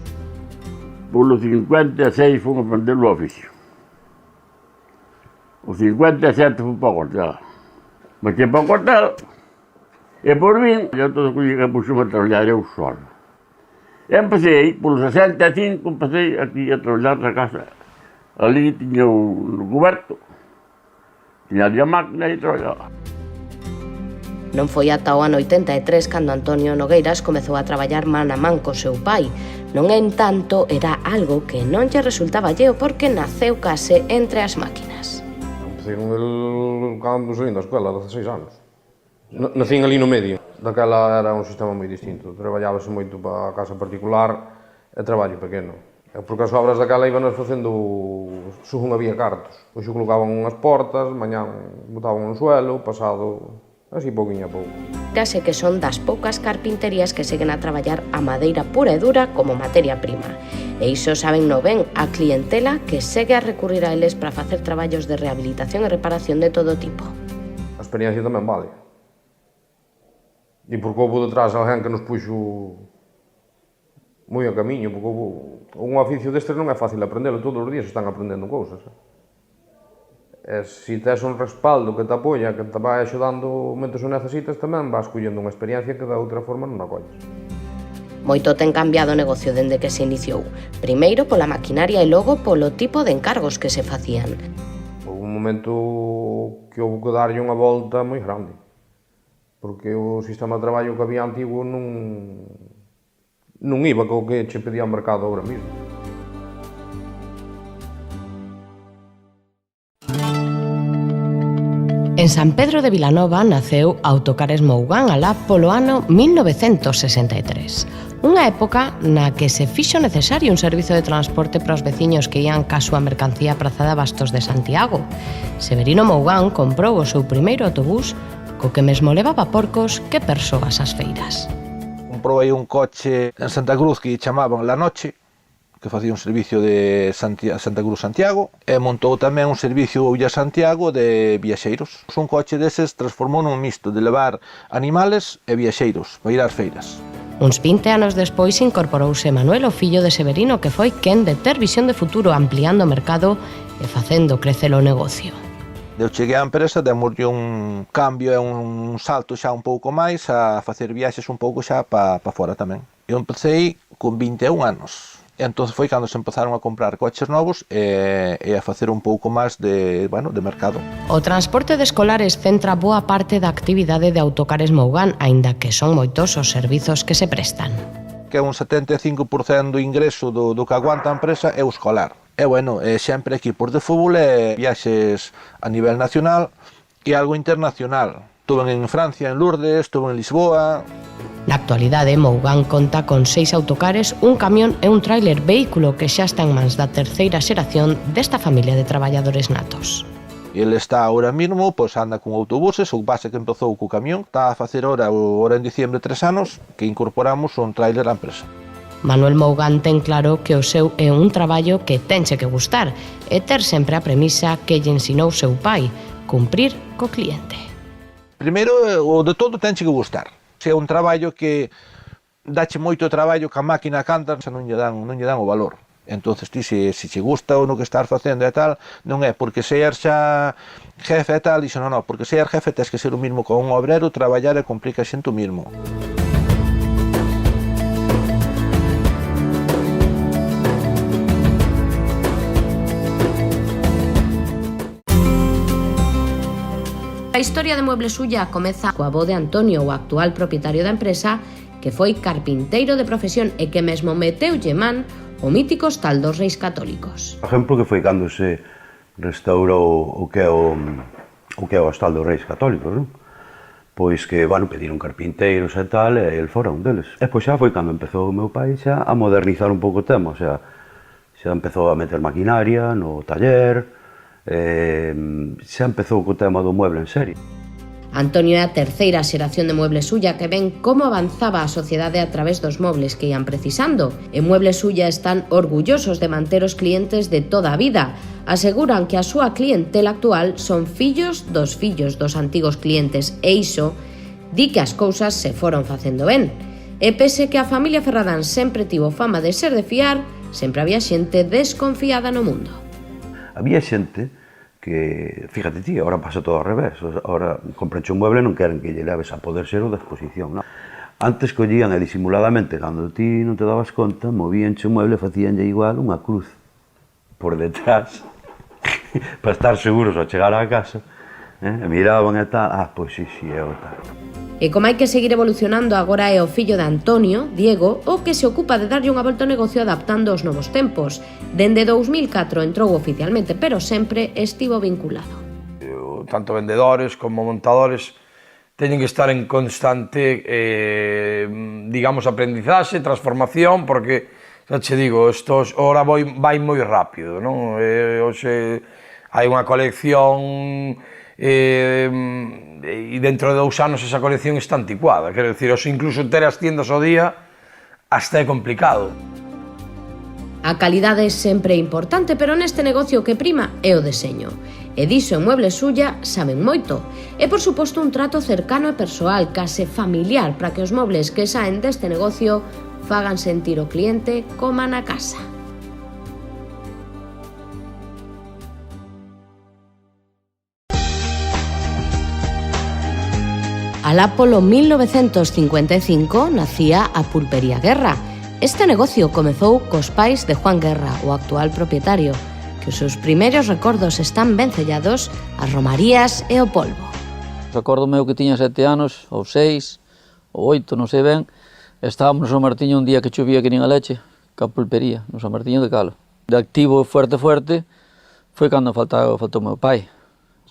Polo 56 fomos aprender o oficio. O 57 foi para o cuartel. Marchei para o cuartel e por min, eu todo que puxo a trabalhar eu solo. Empecé, polo 65, empecé aquí a trabalhar na casa. Ali tiña o coberto, tiña ali a máquina e traballaba. Non foi ata o ano 83 cando Antonio Nogueiras comezou a traballar man a man co seu pai. Non en tanto era algo que non lle resultaba lleo porque naceu case entre as máquinas. Empecé con el cando saín da escola, 16 anos. Nacín ali no medio. Daquela era un sistema moi distinto. Traballábase moito para a casa particular e traballo pequeno. Porque as obras daquela íbanos facendo según había cartos. Hoxe colocaban unhas portas, mañán botaban un suelo, pasado así pouquinho a pouco. Case que son das poucas carpinterías que seguen a traballar a madeira pura e dura como materia prima. E iso saben no ben a clientela que segue a recurrir a eles para facer traballos de rehabilitación e reparación de todo tipo. A experiencia tamén vale. E porque houve detrás alguén que nos puxo moi a camiño, porque un oficio destes non é fácil aprendelo, todos os días están aprendendo cousas. E se tes un respaldo que te apoia, que te vai axudando momentos o necesitas, tamén vas collendo unha experiencia que da outra forma non a colles. Moito ten cambiado o negocio dende que se iniciou. Primeiro pola maquinaria e logo polo tipo de encargos que se facían. Houve un momento que houve que darlle unha volta moi grande, porque o sistema de traballo que había antigo non iba co que che pedía o mercado agora mesmo. En San Pedro de Vilanova naceu Autocares Mougán alá polo ano 1963. Unha época na que se fixo necesario un servizo de transporte para os veciños que ían ca súa mercancía prazada a Bastos de Santiago. Severino Mougán comprou o seu primeiro autobús co que mesmo levaba porcos que persoas ás feiras. Comprou aí un coche en Santa Cruz que chamaban La Noche, que facía un servicio de Santa Cruz-Santiago, e montou tamén un servicio Ulla-Santiago de viaxeiros. Un coche deses transformou nun misto de levar animales e viaxeiros para ir ás feiras. Uns 20 anos despois incorporouse Manuel, o fillo de Severino, que foi quen de ter visión de futuro ampliando o mercado e facendo crecer o negocio. Eu cheguei á empresa, demoslle un cambio e un salto xa un pouco máis a facer viaxes un pouco xa para fora tamén. Eu empecé con 21 anos. E entón foi cando se empezaron a comprar coches novos e a facer un pouco máis de mercado. O transporte de escolares centra boa parte da actividade de Autocares Mougán, aínda que son moitos os servizos que se prestan. Que un 75% do ingreso do que aguanta a empresa é o escolar. E, sempre equipos de fútbol e viaxes a nivel nacional e algo internacional. Estuve en Francia, en Lourdes, estuve en Lisboa. Na actualidade, Mougán conta con 6 autocares, un camión e un tráiler, vehículo que xa está en mans da terceira xeración desta familia de traballadores natos. Ele está ahora mismo, anda con autobuses, o base que empezou co camión, está a facer ahora en diciembre 3 anos, que incorporamos un tráiler á empresa. Manuel Mougán ten claro que o seu é un traballo que tenche que gustar e ter sempre a premisa que lle ensinou seu pai, cumprir co cliente. Primeiro, o de todo tenche que gustar. Se é un traballo que dache moito traballo que a máquina canta, non lle dan o valor. Entón, ti, se che gusta o no que estás facendo e tal, non é porque seas xa jefe e tal, dixo, non, porque seas jefe tens que ser o mismo con un obrero, traballar e cumprir que xente o mismo. A historia de Muebles Ulla comeza coa avó de Antonio, o actual propietario da empresa, que foi carpinteiro de profesión e que mesmo meteulle man o mítico hostal dos Reis Católicos. Por exemplo, que foi cando se restaurou o que é o hostal dos Reis Católicos, non? Pois que, pediron carpinteiros e tal, e el fora un deles. E pois xa foi cando empezou o meu pai xa a modernizar un pouco o tema, o sea, xa empezou a meter maquinaria no taller, xa empezou co tema do mueble en serie. Antonio é a terceira xeración de Muebles Ulla que ven como avanzaba a sociedade a través dos mobles que ian precisando. En Muebles Ulla están orgullosos de manter os clientes de toda a vida. Aseguran que a súa clientela actual son fillos dos antigos clientes e iso di que as cousas se foron facendo ben. E pese que a familia Ferradán sempre tivo fama de ser de fiar, sempre había xente desconfiada no mundo. Había xente que, fíjate ti, ahora pasa todo ao revés. Ahora, comprache un mueble non queren que lle leves a poder ser o da exposición, non? Antes collían e disimuladamente, cando ti non te dabas conta, movíanche o mueble e facíanlle igual unha cruz por detrás para estar seguros ao chegar á casa, e miraban e tal, pois sí, é o tal. E como hai que seguir evolucionando, agora é o fillo de Antonio, Diego, o que se ocupa de darlle unha volta ao negocio adaptando aos novos tempos. Dende 2004 entrou oficialmente, pero sempre estivo vinculado. Tanto vendedores como montadores teñen que estar en constante, aprendizaxe, transformación, porque, xa che digo, ahora vai moi rápido, non? Hoxe hai unha colección e dentro de 2 anos esa colección está anticuada, quero dicir, incluso ter as tiendas ao día hasta é complicado. A calidade é sempre importante, pero neste negocio o que prima é o deseño. E diso en Muebles Ulla saben moito. E por suposto un trato cercano e persoal, case familiar, para que os mobles que saen deste negocio fagan sentir o cliente como na casa. Alá polo 1955 nacía a Pulpería Guerra. Este negocio comezou cos pais de Juan Guerra, o actual propietario, que os seus primeiros recordos están ben sellados as romarías e o polvo. Recordo meu que tiña 7 anos, ou 6, ou 8, non sei ben, estábamos no San Martiño un día que chovía que nin a leche, ca pulpería, no San Martiño de Calo. De activo fuerte foi cando faltou meu pai.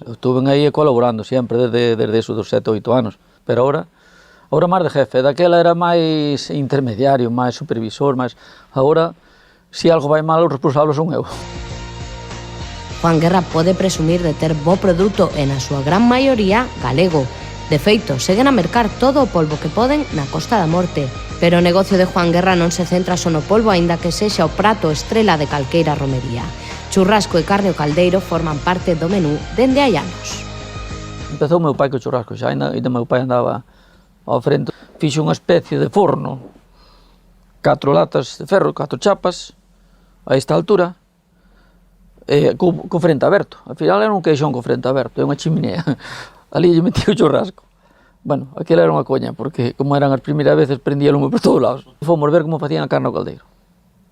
Eu estuve aí colaborando sempre, desde esos dos 7 ou 8 anos. Pero ahora máis de jefe, daquela era máis intermediario, máis supervisor, agora, se algo vai mal, os responsables son eu. Juan Guerra pode presumir de ter bo produto e na súa gran maioría galego. De feito, seguen a mercar todo o polvo que poden na Costa da Morte. Pero o negocio de Juan Guerra non se centra só no polvo, aínda que sexa o prato estrela de calqueira romería. Churrasco e carne ao caldeiro forman parte do menú dende hai anos. Empezou meu pai co churrasco, xa ainda meu pai andaba ao frente. Fixo unha especie de forno, 4 latas de ferro, 4 chapas, a esta altura, co frente aberto. Al final era un queixón co frente aberto, é unha chiminea. Ali lle metí o churrasco. Bueno, aquilo era unha coña, porque como eran as primeiras veces prendía lume por todos lados. Fomos ver como facían a carne ao caldeiro,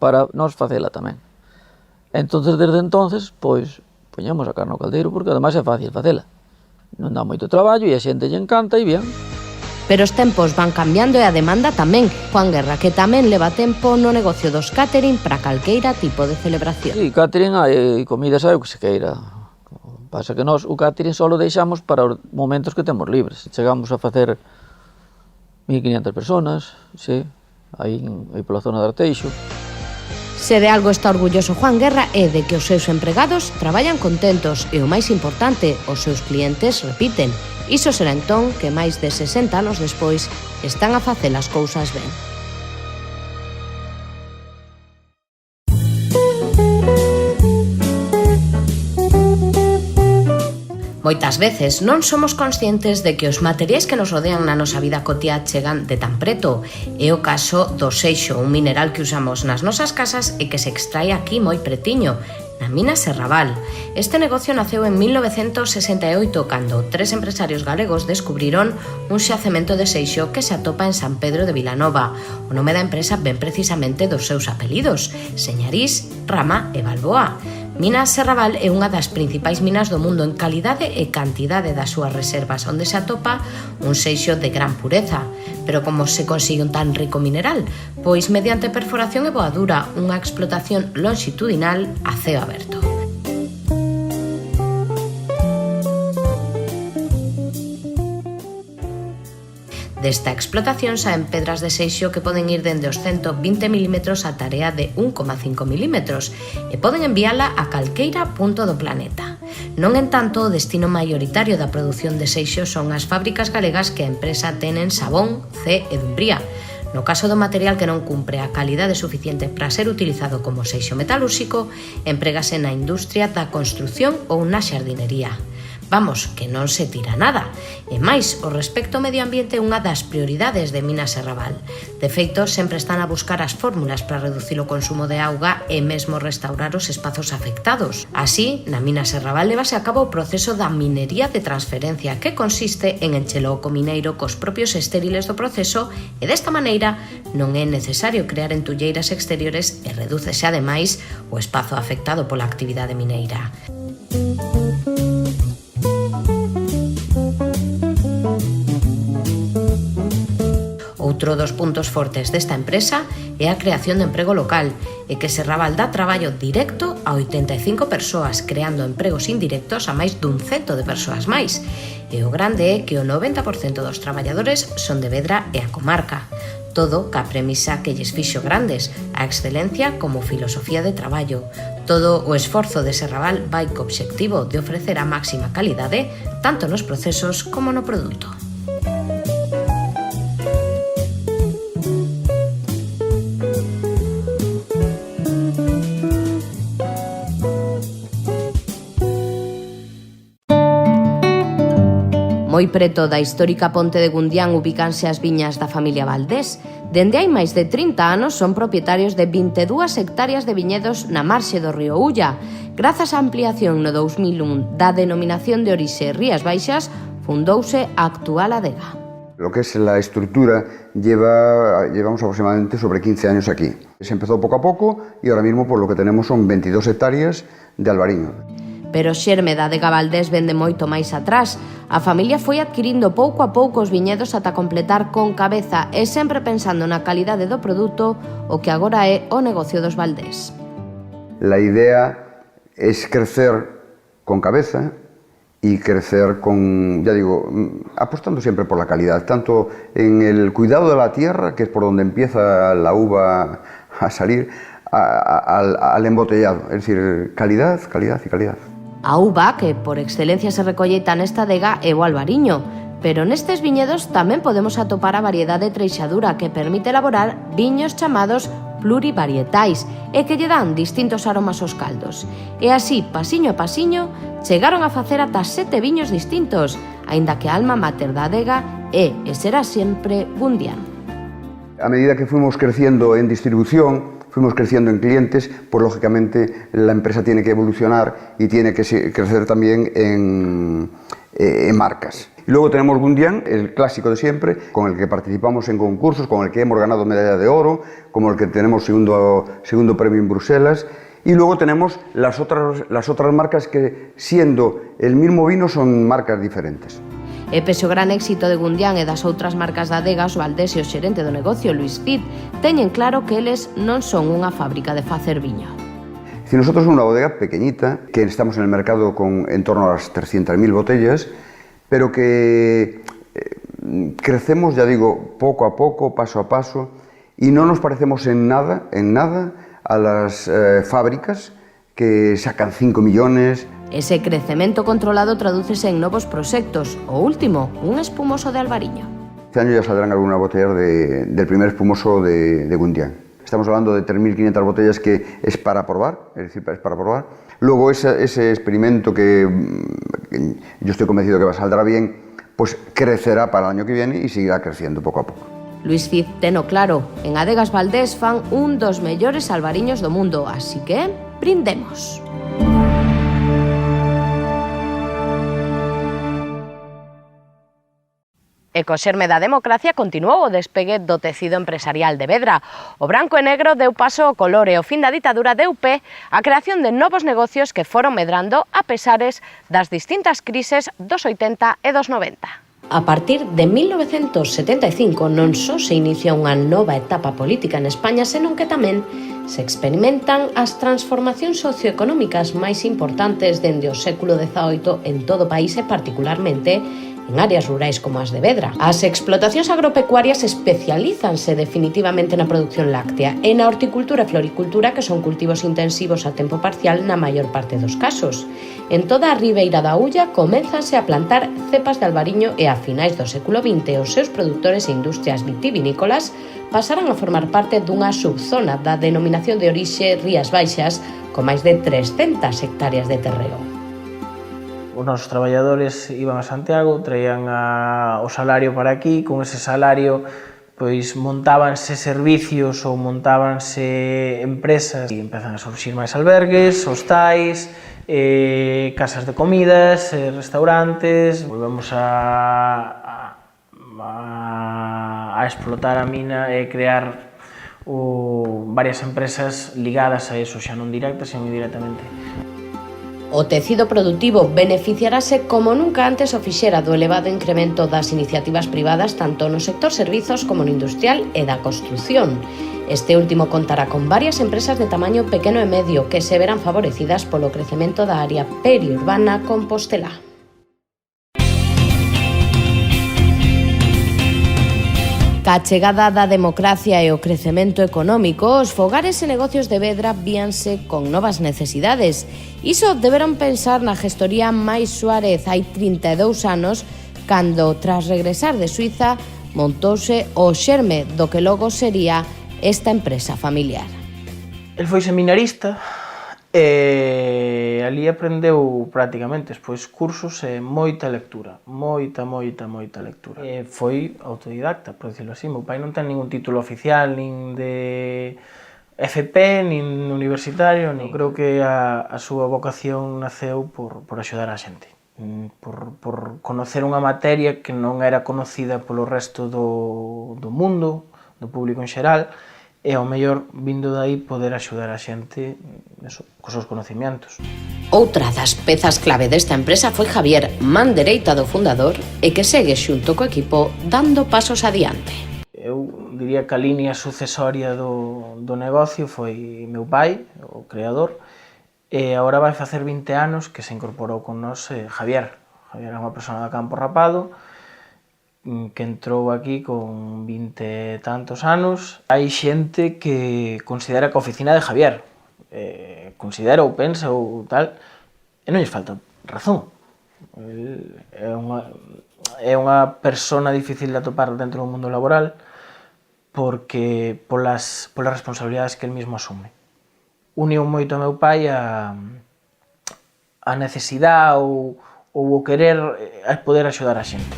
para nós facela tamén. Entonces, desde entonces, pois, poñemos a carne ao caldeiro, porque ademais é fácil facela. Non dá moito traballo e a xente lle encanta e bien. Pero os tempos van cambiando e a demanda tamén. Juan Guerra, que tamén leva tempo no negocio dos catering para calqueira tipo de celebración. Sí, catering hai comidas, hai o que se queira. Pasa que nós o catering só o deixamos para os momentos que temos libres. Chegamos a facer 1.500 personas, sí, aí pola zona de Arteixo. Se de algo está orgulloso Juan Guerra é de que os seus empregados traballan contentos e o máis importante, os seus clientes repiten. Iso será entón que máis de 60 anos despois están a facer as cousas ben. Moitas veces non somos conscientes de que os materiais que nos rodean na nosa vida cotiá chegan de tan preto. É o caso do seixo, un mineral que usamos nas nosas casas e que se extrae aquí moi pretiño, na mina Serrabal. Este negocio naceu en 1968, cando 3 empresarios galegos descubriron un xacemento de seixo que se atopa en San Pedro de Vilanova. O nome da empresa ven precisamente dos seus apelidos, Señarís, Rama e Balboa. Mina Serrabal é unha das principais minas do mundo en calidade e cantidade das súas reservas, onde se atopa un seixo de gran pureza. Pero como se consigue un tan rico mineral? Pois mediante perforación e boadura, unha explotación longitudinal a ceo aberto. Desta explotación saen pedras de seixo que poden ir dende os 120 mm a tarea de 1,5 mm e poden enviala a calqueira punto do planeta. Non en tanto, o destino maioritario da produción de seixo son as fábricas galegas que a empresa ten en Sabón, Cee e Dumbría. No caso do material que non cumpre a calidade suficiente para ser utilizado como seixo metalúrxico, emprégase na industria da construción ou na xardinería. Vamos, que non se tira nada. E máis, o respecto ao medio ambiente é unha das prioridades de Mina Serrabal. De feito, sempre están a buscar as fórmulas para reducir o consumo de auga e mesmo restaurar os espazos afectados. Así, na Mina Serrabal levase a cabo o proceso da minería de transferencia, que consiste en enchelo o comineiro cos propios estériles do proceso e desta maneira non é necesario crear entulleiras exteriores e redúcese ademais o espazo afectado pola actividade mineira. Outro dos puntos fortes desta empresa é a creación de emprego local e que Serrabal dá traballo directo a 85 persoas, creando empregos indirectos a máis dun 100 de persoas máis. E o grande é que o 90% dos traballadores son de Vedra e a comarca. Todo ca premisa que lles fixo grandes, a excelencia como filosofía de traballo. Todo o esforzo de Serrabal vai co obxectivo de ofrecer a máxima calidade tanto nos procesos como no produto. Moi preto da histórica ponte de Gundián ubícanse as viñas da familia Valdés. Dende hai máis de 30 anos son propietarios de 22 hectáreas de viñedos na marxe do río Ulla. Grazas á ampliación no 2001 da denominación de orixe Rías Baixas, fundouse a actual adega. Lo que es la estructura llevamos aproximadamente sobre 15 años aquí. Se empezó poco a poco y ahora mismo por lo que tenemos son 22 hectáreas de albariño. Pero o xerme da adega Valdés vende moito máis atrás. A familia foi adquirindo pouco a pouco os viñedos ata completar con cabeza e sempre pensando na calidade do produto, o que agora é o negocio dos Valdés. La idea es crecer con cabeza y crecer con, ya digo, apostando siempre por la calidad, tanto en el cuidado de la tierra, que es por donde empieza la uva a salir, al embotellado, es decir, calidad, calidad y calidad. A uva, que por excelencia se recolleita nesta adega, é o albariño, pero nestes viñedos tamén podemos atopar a variedade treixadura que permite elaborar viños chamados plurivarietais e que lle dan distintos aromas aos caldos. E así, pasiño a pasiño, chegaron a facer ata 7 viños distintos, aínda que a alma mater da adega é e será sempre Gundián. A medida que fuimos creciendo en distribución, fuimos creciendo en clientes, pues lógicamente la empresa tiene que evolucionar y tiene que crecer también en marcas. Y luego tenemos Gundian, el clásico de siempre, con el que participamos en concursos, con el que hemos ganado medalla de oro, como el que tenemos segundo premio en Bruselas. Y luego tenemos las otras marcas que, siendo el mismo vino, son marcas diferentes. E pese o gran éxito de Gundian e das outras marcas da Adegas, o Valdés e o xerente do negocio, Luis Cid, teñen claro que eles non son unha fábrica de facer viño. Si nosotros somos una bodega pequeñita, que estamos en el mercado con en torno a las 300.000 botellas, pero que crecemos, ya digo, poco a poco, paso a paso, y no nos parecemos en nada a las fábricas que sacan 5 millones. Ese crecemento controlado tradúcese en novos proxectos. O último, un espumoso de Albariño. Este año ya saldrán algunas botellas del primer espumoso de Gundian. Estamos hablando de 3.500 botellas que es para probar, es decir, es para probar. Luego ese experimento que yo estoy convencido que saldrá bien, pues crecerá para el año que viene y seguirá creciendo poco a poco. Luis Cid teno claro, en Adegas Valdés fan un dos mellores albariños do mundo, así que brindemos. E co xerme da democracia continuou o despegue do tecido empresarial de Vedra. O branco e negro deu paso ao color e o fin da ditadura deu pé á creación de novos negocios que foron medrando a pesares das distintas crises dos 80 e dos 90. A partir de 1975 non só se inicia unha nova etapa política en España, senón que tamén se experimentan as transformacións socioeconómicas máis importantes dende o século XVIII en todo o país e particularmente en áreas rurais como as de Vedra. As explotacións agropecuarias especialízanse definitivamente na produción láctea e na horticultura e floricultura, que son cultivos intensivos a tempo parcial na maior parte dos casos. En toda a ribeira da Ulla comenzanse a plantar cepas de albariño e a finais do século XX os seus produtores e industrias vitivinícolas pasaran a formar parte dunha subzona da denominación de orixe Rías Baixas con máis de 300 hectáreas de terreo. Os nosos traballadores iban a Santiago, traían o salario para aquí, con ese salario pois montábanse servicios ou montábanse empresas e empezan a surxir máis albergues, hostais, casas de comidas, restaurantes. Volvemos a explotar a mina e crear varias empresas ligadas a eso, xa non directas, sino indirectamente. O tecido productivo beneficiarase como nunca antes o fixera do elevado incremento das iniciativas privadas tanto no sector servizos como no industrial e da construción. Este último contará con varias empresas de tamaño pequeno e medio que se verán favorecidas polo crecemento da área periurbana compostelá. Ca chegada da democracia e o crecemento económico, os fogares e negocios de Vedra víanse con novas necesidades. Iso deberon pensar na gestoría máis Suárez hai 32 anos, cando, tras regresar de Suiza, montouse o xerme do que logo sería esta empresa familiar. El foi seminarista e ali aprendeu prácticamente despois cursos e moita lectura, moita lectura. Foi autodidacta, por decirlo así. Meu pai non ten ningún título oficial, nin de FP, nin universitario, nin. Creo que a súa vocación naceu por axudar a xente, por conocer unha materia que non era conocida polo resto do mundo, do público en xeral, e ao mellor, vindo de aí, poder axudar a xente cos seus conocimientos. Outra das pezas clave desta empresa foi Javier, man dereita do fundador, e que segue xunto co equipo dando pasos adiante. Eu diría que a línea sucesoria do negocio foi meu pai, o creador, e agora vai facer 20 anos que se incorporou con nós Javier. Javier é unha persona de Campo Rapado, que entrou aquí con 20 e tantos anos. Hai xente que considera que a oficina de Javier, considera ou pensa ou tal, e non lles falta razón. É unha persona difícil de atopar dentro do mundo laboral porque polas responsabilidades que el mismo asume. Uniu moito a meu pai a necesidade ou o querer poder axudar a xente.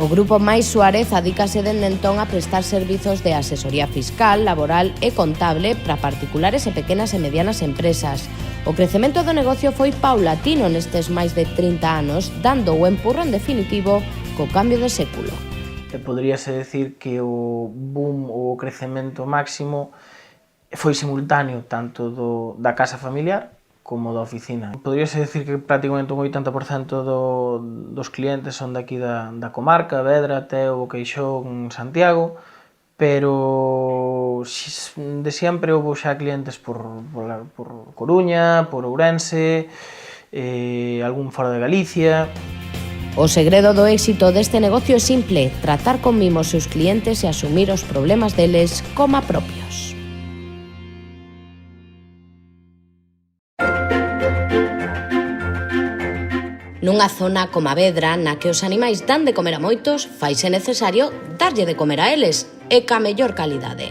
O Grupo Mais Suárez adícase dende entón a prestar servizos de asesoría fiscal, laboral e contable para particulares e pequenas e medianas empresas. O crecemento do negocio foi paulatino nestes máis de 30 anos, dando o empurrón definitivo co cambio de século. Poderíase decir que o boom, o crecemento máximo, foi simultáneo tanto da casa familiar como da oficina. Poderíase decir que prácticamente un 80% dos clientes son daqui da comarca, Vedra, Teo, Queixón, Santiago, pero de sempre houve xa clientes por Coruña, por Ourense, algún fora de Galicia. O segredo do éxito deste negocio é simple: tratar con mimo os seus clientes e asumir os problemas deles como propios. Nunha zona como a Vedra, na que os animais dan de comer a moitos, faise necesario darlle de comer a eles, e ca mellor calidade.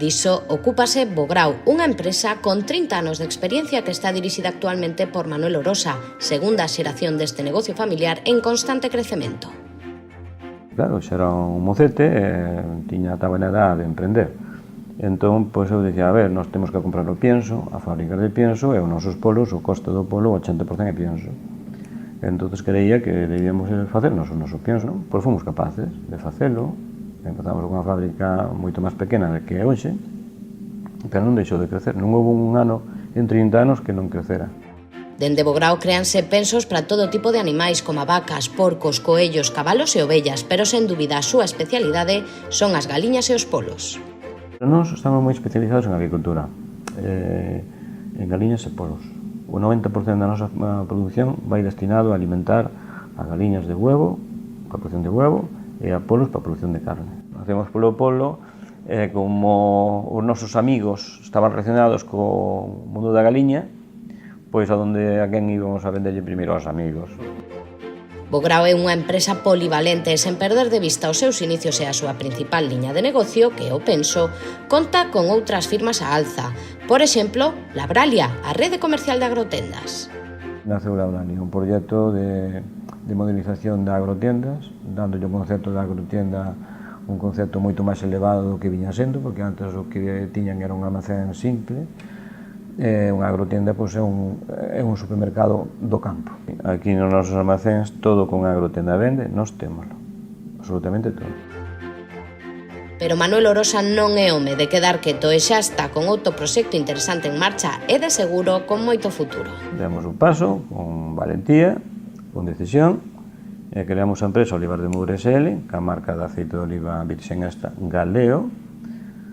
Diso ocúpase Bograu, unha empresa con 30 anos de experiencia que está dirixida actualmente por Manuel Orosa, segunda xeración deste negocio familiar en constante crecemento. Claro, xa era un mocete e estaba na edad de emprender. Entón, pois eu dicía, a ver, nós temos que comprar o pienso, a fábrica de pienso, e os nosos polos, o coste do polo, o 80% é pienso. Entón, creía que debíamos facernos o noso pienso, non? Pois fomos capaces de facelo. Empezamos con unha fábrica moito máis pequena que é hoxe, pero non deixou de crecer. Non houve un ano en 30 anos que non crecera. Dende Bograu créanse pensos para todo tipo de animais como vacas, porcos, coellos, cabalos e ovellas, pero sen dúbida a súa especialidade son as galiñas e os polos. Nós estamos moi especializados en agricultura, en galiñas e polos. O 90% da nosa produción vai destinado a alimentar a galiñas de huevo, a producción de huevo, e a polos para a produción de carne. Facemos polo polo, como os nosos amigos estaban relacionados co mundo da galiña, pois a quen íbamos a venderlle primeiro aos amigos. Bograu é unha empresa polivalente e sen perder de vista os seus inicios e a súa principal liña de negocio, que é o penso, conta con outras firmas á alza. Por exemplo, Labralia, a rede comercial de agrotendas. Naceu Labralia, un proxecto de modernización de agrotiendas, dándolle o concepto da agrotienda un concepto moito máis elevado do que viña sendo, porque antes o que tiñan era un almacén simple. Unha agrotienda pois, é un supermercado do campo. Aquí nos nosos almacéns todo con agrotienda vende, nós témoslo, absolutamente todo. Pero Manuel Orosa non é home de quedar quieto e xa está con outro proxecto interesante en marcha e de seguro con moito futuro. Demos un paso con valentía, con decisión, e creamos a empresa Olivar de Moura SL, que a marca de aceite de oliva virxen extra Galeo.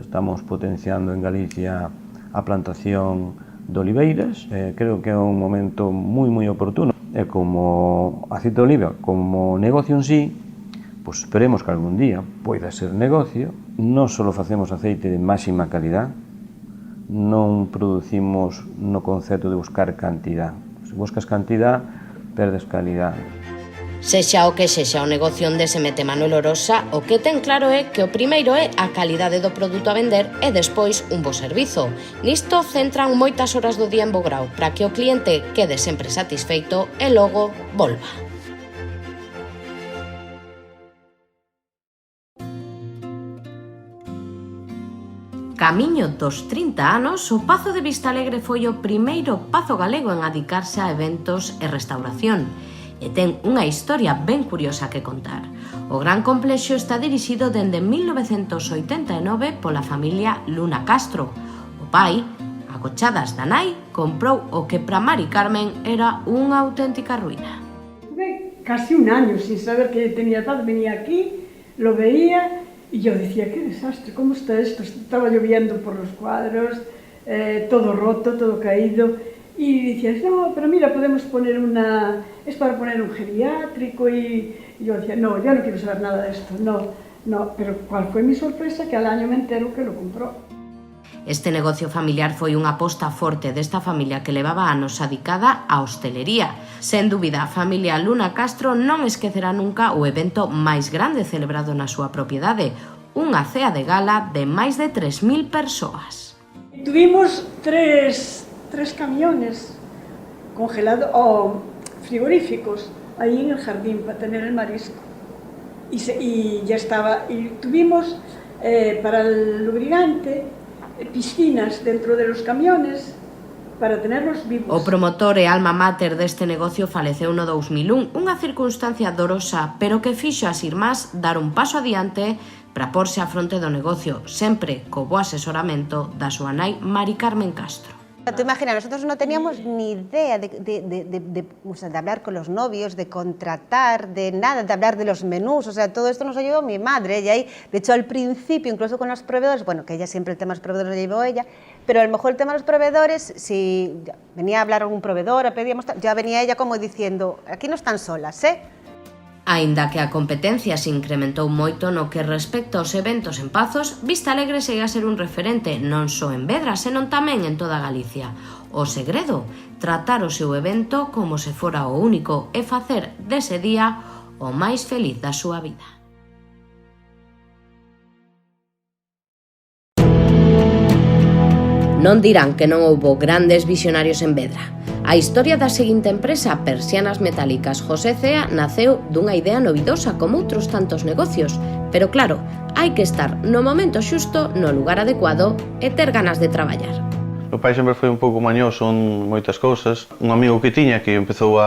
Estamos potenciando en Galicia a plantación de oliveiras. Creo que é un momento moi oportuno. E como aceite de oliva, como negocio en sí, pois esperemos que algún día poida ser negocio. Non só facemos aceite de máxima calidad, non producimos no concepto de buscar cantidad. Se buscas cantidad, perdes calidad. Sexa o que sexa o negocio onde se mete Manuel Orosa, o que ten claro é que o primeiro é a calidade do produto a vender e despois un bo servizo. Nisto centran moitas horas do día en Bograu para que o cliente quede sempre satisfeito e logo volva. Camiño dos 30 anos, o Pazo de Vistalegre foi o primeiro pazo galego en adicarse a eventos e restauración. E ten unha historia ben curiosa que contar. O gran complexo está dirixido dende 1989 pola familia Luna Castro. O pai, a cochadas da nai, comprou o que para Mari Carmen era unha auténtica ruína. Casi un año sin saber que tenía tal, venía aquí, lo veía y yo decía, qué desastre, ¿cómo está esto? Estaba lloviendo por los cuadros, todo roto, todo caído. Y decías, no, pero mira, podemos poner es para poner un geriátrico, y yo decía, no, yo no quiero saber nada de esto, no, pero ¿cuál fue mi sorpresa? Que al año me entero que lo compró. Este negocio familiar foi unha aposta forte desta familia que levaba anos adicada á hostelería. Sen dúbida, a familia Luna Castro non esquecerá nunca o evento máis grande celebrado na súa propiedade, unha cea de gala de máis de 3.000 persoas. Tuvimos tres camiones congelados o frigoríficos ahí en el jardín para tener el marisco. y ya estaba, y tuvimos para el lubricante piscinas dentro de los camiones para tenerlos vivos. O promotor e alma mater deste negocio faleceu no 2001, unha circunstancia dorosa, pero que fixo as irmás dar un paso adiante para porse á fronte do negocio, sempre co bo asesoramento da súa nai Mari Carmen Castro. Tú imagina, nosotros no teníamos ni idea de hablar con los novios, de contratar, de nada, de hablar de los menús, o sea, todo esto nos ayudó mi madre, y ahí, de hecho, al principio, incluso con los proveedores, bueno, que ella siempre el tema de los proveedores lo llevó ella, pero a lo mejor el tema de los proveedores, si venía a hablar algún proveedor, pedíamos, ya venía ella como diciendo, aquí no están solas, ¿eh? Aínda que a competencia se incrementou moito no que respecta aos eventos en Pazos, Vista Alegre segue a ser un referente non só en Vedra, senón tamén en toda Galicia. O segredo, tratar o seu evento como se fora o único e facer dese día o máis feliz da súa vida. Non dirán que non houbo grandes visionarios en Vedra. A historia da seguinte empresa, Persianas Metálicas José Cea, naceu dunha idea novidosa como outros tantos negocios. Pero claro, hai que estar no momento xusto, no lugar adecuado e ter ganas de traballar. O pai sempre foi un pouco mañoso en moitas cousas. Un amigo que tiña que empezou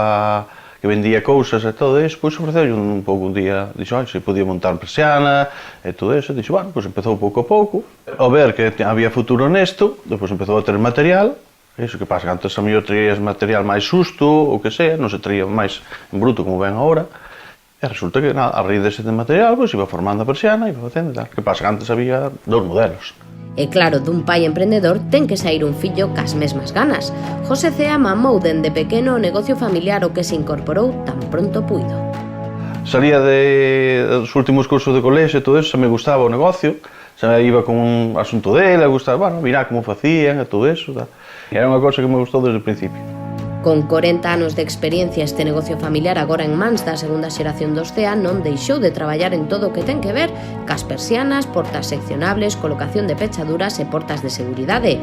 que vendía cousas e todo iso, pois ofreceu un pouco un día, dixo, se podía montar persiana e todo iso, dixo, bueno, pois empezou pouco a pouco. Ao ver que había futuro nesto, depois empezou a ter material. Iso que pasa, que antes a mellor traías material máis xusto, ou que sea, non se traía máis en bruto como ven agora. E resulta que, a raíz dese material, pois iba formando a persiana, iba facendo tal. Que pasa, que antes había dos modelos. E claro, dun pai emprendedor ten que sair un fillo cas mesmas ganas. José Cea mamou dende pequeno o negocio familiar o que se incorporou tan pronto puido. Salía dos últimos cursos de colexio e todo eso, me gustaba o negocio, se iba con un asunto dele, gustaba, bueno, mirar como facían e todo eso, tal. Era unha cosa que me gustou desde o principio. Con 40 anos de experiencia, este negocio familiar agora en mans da segunda xeración dos CEA non deixou de traballar en todo o que ten que ver cas persianas, portas seccionables, colocación de pechaduras e portas de seguridade.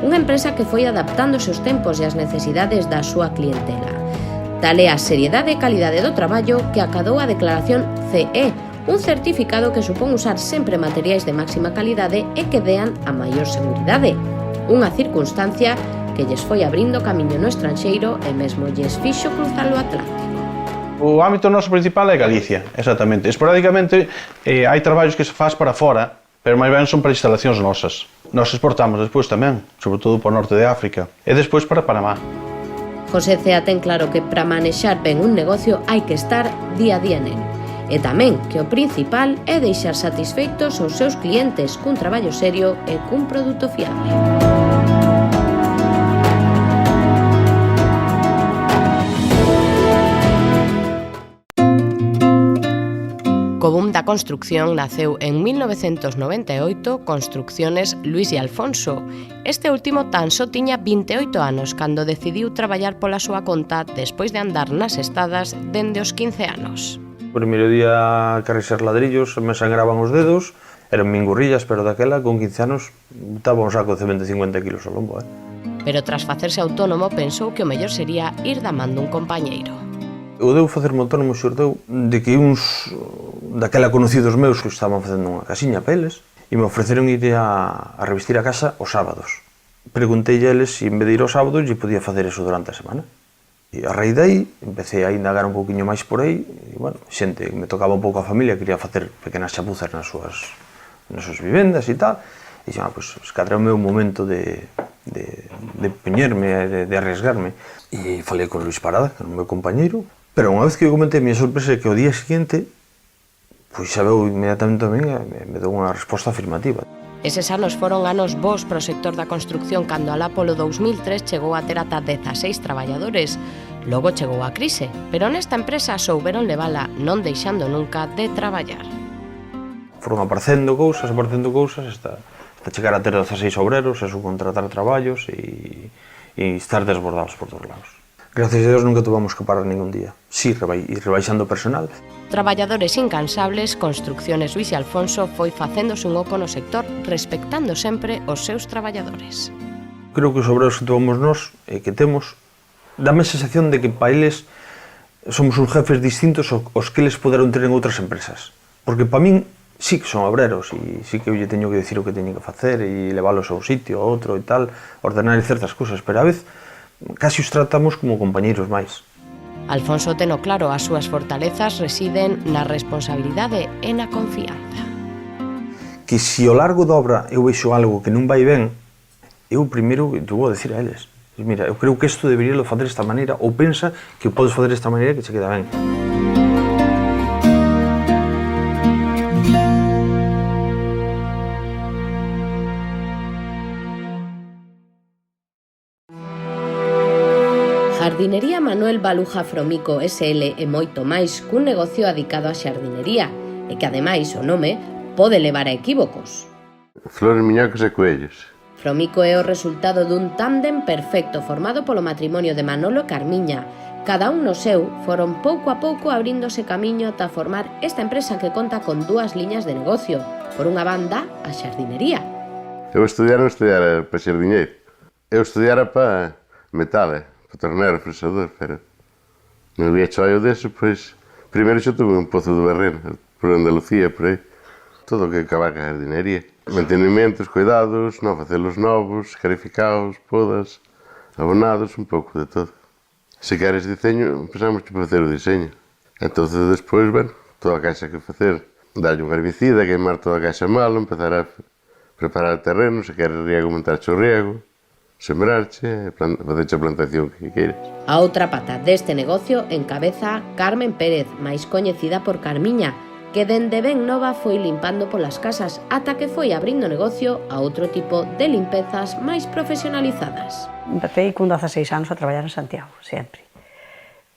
Unha empresa que foi adaptándose aos tempos e as necesidades da súa clientela. Tal é a seriedade e calidade do traballo que acadou a declaración CE, un certificado que supón usar sempre materiais de máxima calidade e que dean a maior seguridade. Unha circunstancia que lles foi abrindo camiño no estranxeiro e mesmo lles fixo cruzar o Atlántico. O ámbito noso principal é Galicia, exactamente. Esporádicamente hai traballos que se faz para fora, pero máis ben son para instalacións nosas. Nos exportamos despois tamén, sobre todo para o norte de África, e despois para Panamá. José Cea ten claro que para manexar ben un negocio hai que estar día a día nel. E tamén que o principal é deixar satisfeitos os seus clientes cun traballo serio e cun produto fiable. Co boom da construcción naceu en 1998 Construcciones Luis y Alfonso. Este último tan só tiña 28 anos cando decidiu traballar pola súa conta despois de andar nas estadas dende os 15 anos. O primeiro día a carregar ladrillos me sangraban os dedos, eran mingurrillas, pero daquela con 15 anos estaba un saco de 150 kilos ao lombo. Pero tras facerse autónomo pensou que o mellor sería ir da man dun compañeiro. O deu facerme autónomo xordeu de que uns daquela conocidos meus que estaban facendo unha casiña para eles e me ofreceron ir a revestir a casa os sábados. Preguntei a eles se en vez de ir os sábados lle podía facer eso durante a semana. E a raíz dai empecé a indagar un pouquiño máis por aí e, bueno, xente que me tocaba un pouco a familia quería facer pequenas chapuzas nas súas vivendas e tal e xa, pois, cadra o meu momento de poñerme, de arriesgarme e falei con Luis Parada, que era o meu compañeiro. Pero unha vez que eu comentei, a minha sorpresa é que o día seguinte, pois xa veu inmediatamente tamén e me dou unha resposta afirmativa. Eses anos foron anos bons para o sector da construcción cando alá polo 2003 chegou a ter ata 16 traballadores. Logo chegou a crise, pero nesta empresa souberon levala non deixando nunca de traballar. Foron aparecendo cousas, hasta chegar a ter 16 obreros, e subcontratar traballos e estar desbordados por todos lados. Gracias a Dios nunca tuvamos que parar ningún día. Sí, rebaixando personal. Traballadores incansables, Construcciones Luis y Alfonso foi facéndose un oco no sector, respectando sempre os seus traballadores. Creo que os obreros que tomamos nós e que temos, dame a sensación de que para eles somos uns jefes distintos aos que eles poderon ter en outras empresas. Porque para min sí que son obreros e sí que eu lle teño que decir o que teño que facer e leválos a un sitio, a outro e tal, ordenar certas cousas, pero a vez casi os tratamos como compañeiros máis. Alfonso teno claro, as súas fortalezas residen na responsabilidade e na confianza. Que se ao largo da obra eu vexo algo que non vai ben, eu primeiro vou a decir a eles, mira, eu creo que isto debería facer desta maneira, ou pensa que o podes facer desta maneira que se queda ben. Jardinería Manuel Baluja Fromico S.L. é moito máis cun negocio adicado á xardinería e que, ademais, o nome pode levar a equívocos. Flores, miñacos e coellos. Fromico é o resultado dun tándem perfecto formado polo matrimonio de Manolo e Carmiña. Cada un no seu foron pouco a pouco abríndose camiño ata formar esta empresa que conta con dúas liñas de negocio. Por unha banda, a xardinería. Eu estudiara para xardineiro. Eu estudiara para metal, tornero, fresador, pero non había hecho algo deso, pois primeiro xa tuve un pozo de barreno por Andalucía, por aí, todo o que acaba a jardinería, mantenimentos, cuidados, non facelos novos, carificados, podas, abonados, un pouco de todo. Se queres diseño, pensamos que facer o diseño, entonces despois, bueno, toda a caixa que facer, darlle un herbicida, queimar toda a caixa malo, empezar a preparar o terreno, se queres riego, montarche o riego, sembrarche, facerche a plantación que queiras. A outra pata deste negocio encabeza Carmen Pérez, máis coñecida por Carmiña, que dende ben nova foi limpando polas casas ata que foi abrindo negocio a outro tipo de limpezas máis profesionalizadas. Empecé con 16 anos a traballar en Santiago, sempre.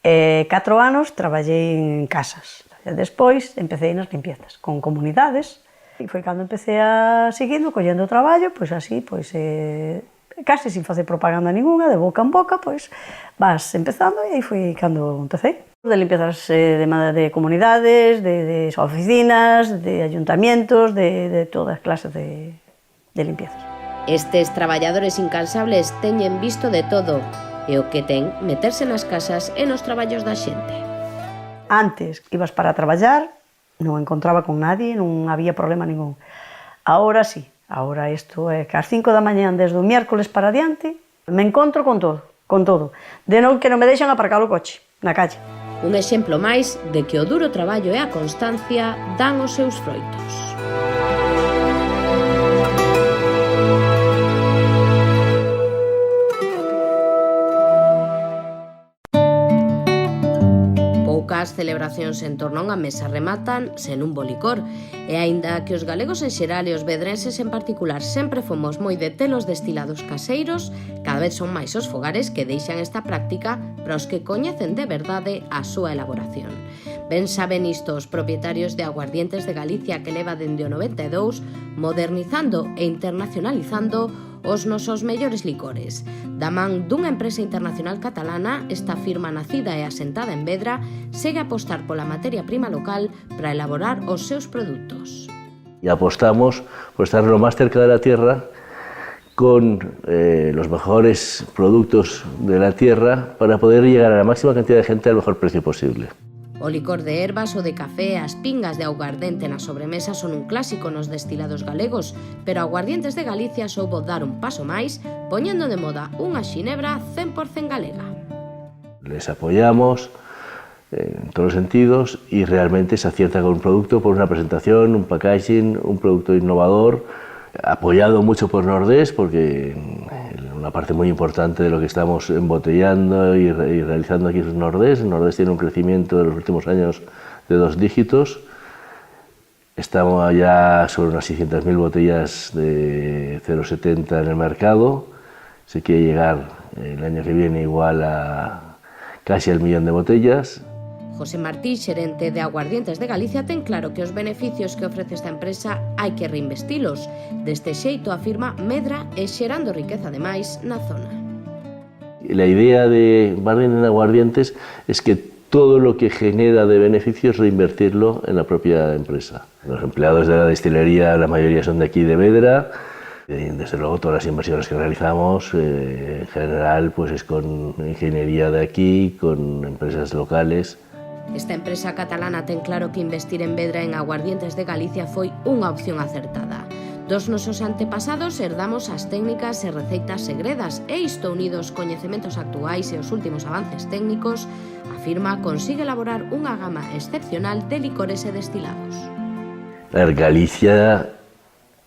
4 anos traballei en casas. Despois empecé nas limpiezas, con comunidades, e foi cando empecé a seguindo, collendo o traballo, pois así, pois casi sin facer propaganda ninguna, de boca en boca, pois vas empezando e aí foi cando empecé. De limpiezas de comunidades, de oficinas, de ayuntamientos, de todas clases de limpiezas. Estes traballadores incansables teñen visto de todo e o que ten meterse nas casas e nos traballos da xente. Antes ibas para traballar, non encontraba con nadie, non había problema ningún. Ahora sí. Ahora isto é que ás 5 da mañán desde o miércoles para adiante me encontro con todo. De non que non me deixan aparcar o coche na calle. Un exemplo máis de que o duro traballo e a constancia dan os seus froitos. Poucas celebracións en torno a unha mesa rematan sen un bo licor, e aínda que os galegos en xeral e os vedrenses en particular sempre fomos moi de telos destilados caseiros, cada vez son máis os fogares que deixan esta práctica para os que coñecen de verdade a súa elaboración. Ben saben isto os propietarios de Aguardientes de Galicia, que leva dende o 92 modernizando e internacionalizando os nosos mellores licores. Da man dunha empresa internacional catalana, esta firma nacida e asentada en Vedra segue a apostar pola materia prima local para elaborar os seus produtos. Y apostamos por estar lo más cerca de la tierra con los mejores productos de la tierra para poder llegar a la máxima cantidad de gente al mejor precio posible. O licor de ervas ou de café, as pingas de aguardente na sobremesa son un clásico nos destilados galegos, pero Aguardientes de Galicia soubo dar un paso máis, poñendo de moda unha xinebra 100% galega. Les apoyamos en todos los sentidos y realmente se acierta con un producto por una presentación, un packaging, un producto innovador, apoyado mucho por Nordés, porque una parte muy importante de lo que estamos embotellando y realizando aquí es Nordés. Nordés tiene un crecimiento de los últimos años de 2 dígitos. Estamos ya sobre unas 600.000 botellas de 0,70 en el mercado. Se quiere llegar el año que viene igual a casi al 1.000.000 de botellas. José Martí, xerente de Aguardientes de Galicia, ten claro que os beneficios que ofrece esta empresa hai que reinvestilos. Deste xeito, afirma, medra e xerando riqueza ademais na zona. La idea de Barden en Aguardientes es que todo lo que genera de beneficios reinvertirlo en la propia empresa. Los empleados de la destilería, la mayoría son de aquí de Vedra. Desde luego todas las inversiones que realizamos en general pues es con ingeniería de aquí, con empresas locales. Esta empresa catalana ten claro que investir en Vedra en Aguardientes de Galicia foi unha opción acertada. Dos nosos antepasados herdamos as técnicas e receitas segredas e isto unidos coñecementos actuais e os últimos avances técnicos, afirma consigue elaborar unha gama excepcional de licores e destilados. Galicia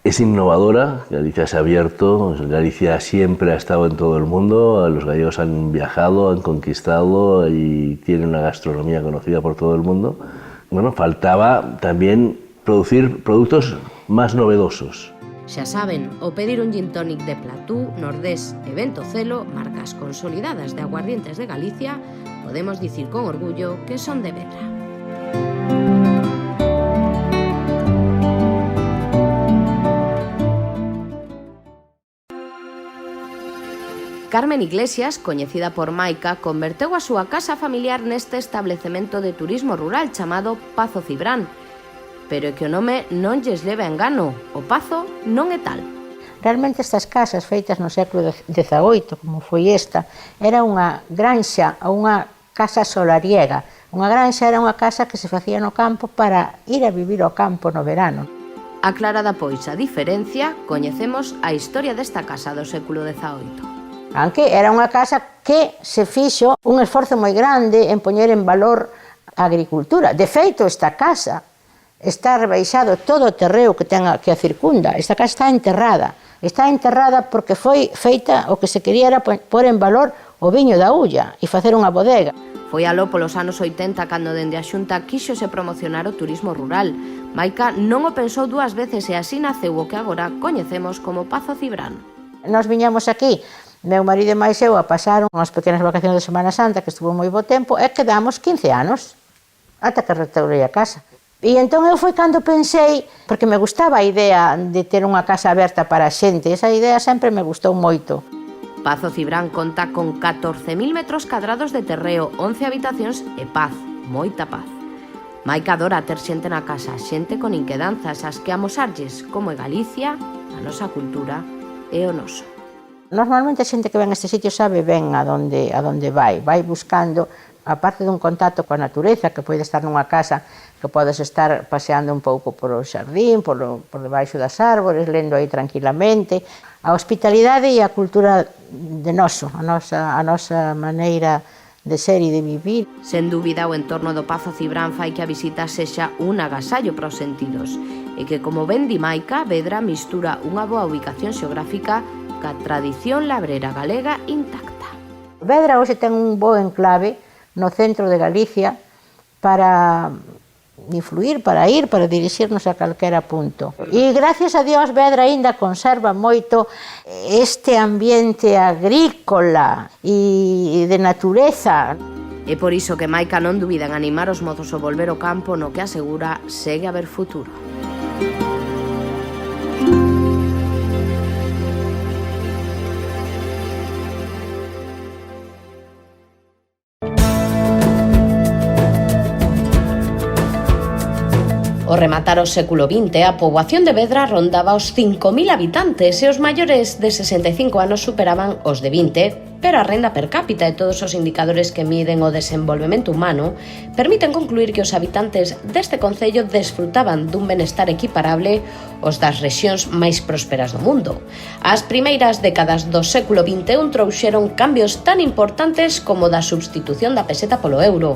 es innovadora, Galicia se ha abierto, Galicia siempre ha estado en todo el mundo, los gallegos han viajado, han conquistado y tienen una gastronomía conocida por todo el mundo. Bueno, faltaba también producir productos más novedosos. Xa saben, o pedir un gin tonic de Platú, Nordés e Ventocelo, marcas consolidadas de Aguardientes de Galicia, podemos dicir con orgullo que son de Vedra. Carmen Iglesias, coñecida por Maica, converteu a súa casa familiar neste establecemento de turismo rural chamado Pazo Cibrán. Pero é que o nome non lles leva engano, o Pazo non é tal. Realmente estas casas feitas no século XVIII, como foi esta, era unha granxa ou unha casa solariega. Unha granxa era unha casa que se facía no campo para ir a vivir ao campo no verano. Aclarada pois a diferencia, coñecemos a historia desta casa do século XVIII. Aunque era unha casa que se fixo un esforzo moi grande en poñer en valor a agricultura. De feito, esta casa está rebaixado todo o terreo que a circunda. Esta casa está enterrada. Está enterrada porque foi feita o que se quería era pôr en valor o viño da ulla e facer unha bodega. Foi aló polos anos 80 cando dende a Xunta quíxose promocionar o turismo rural. Maica non o pensou dúas veces e así naceu o que agora coñecemos como Pazo Cibrán. Nos viñamos aquí, meu marido e máis eu, a pasar unhas pequenas vacacións de Semana Santa, que estuvo moi bo tempo, e quedamos 15 anos, ata que restaurei a casa. E entón eu foi cando pensei, porque me gustaba a idea de ter unha casa aberta para a xente, esa idea sempre me gustou moito. Pazo Cibrán conta con 14.000 metros cadrados de terreo, 11 habitacións e paz, moita paz. Maica adora ter xente na casa, xente con inquedanzas, as que amosarlles como é Galicia, a nosa cultura e o noso. Normalmente a xente que ven a este sitio sabe ben a donde vai buscando, aparte dun contacto coa natureza, que pode estar nunha casa, que podes estar paseando un pouco por o xardín, por debaixo das árbores, lendo aí tranquilamente, a hospitalidade e a cultura de noso, a nosa maneira de ser e de vivir. Sen dúbida, o entorno do Pazo Cibrán fai que a visita sexa un agasallo para os sentidos, e que, como ben di Maica, Vedra mistura unha boa ubicación xeográfica ca tradición labrera galega intacta. Vedra hoxe ten un bo enclave no centro de Galicia para influir, para dirixirnos a calquera punto. E gracias a Dios Vedra aínda conserva moito este ambiente agrícola e de natureza. É por iso que Maica non dubida en animar os mozos a volver ao campo no que asegura segue a haber futuro. Ao rematar o século XX, a poboación de Vedra rondaba os 5.000 habitantes e os maiores de 65 anos superaban os de 20, pero a renda per cápita e todos os indicadores que miden o desenvolvemento humano permiten concluir que os habitantes deste concello desfrutaban dun benestar equiparable aos das rexións máis prósperas do mundo. As primeiras décadas do século XXI trouxeron cambios tan importantes como da substitución da peseta polo euro.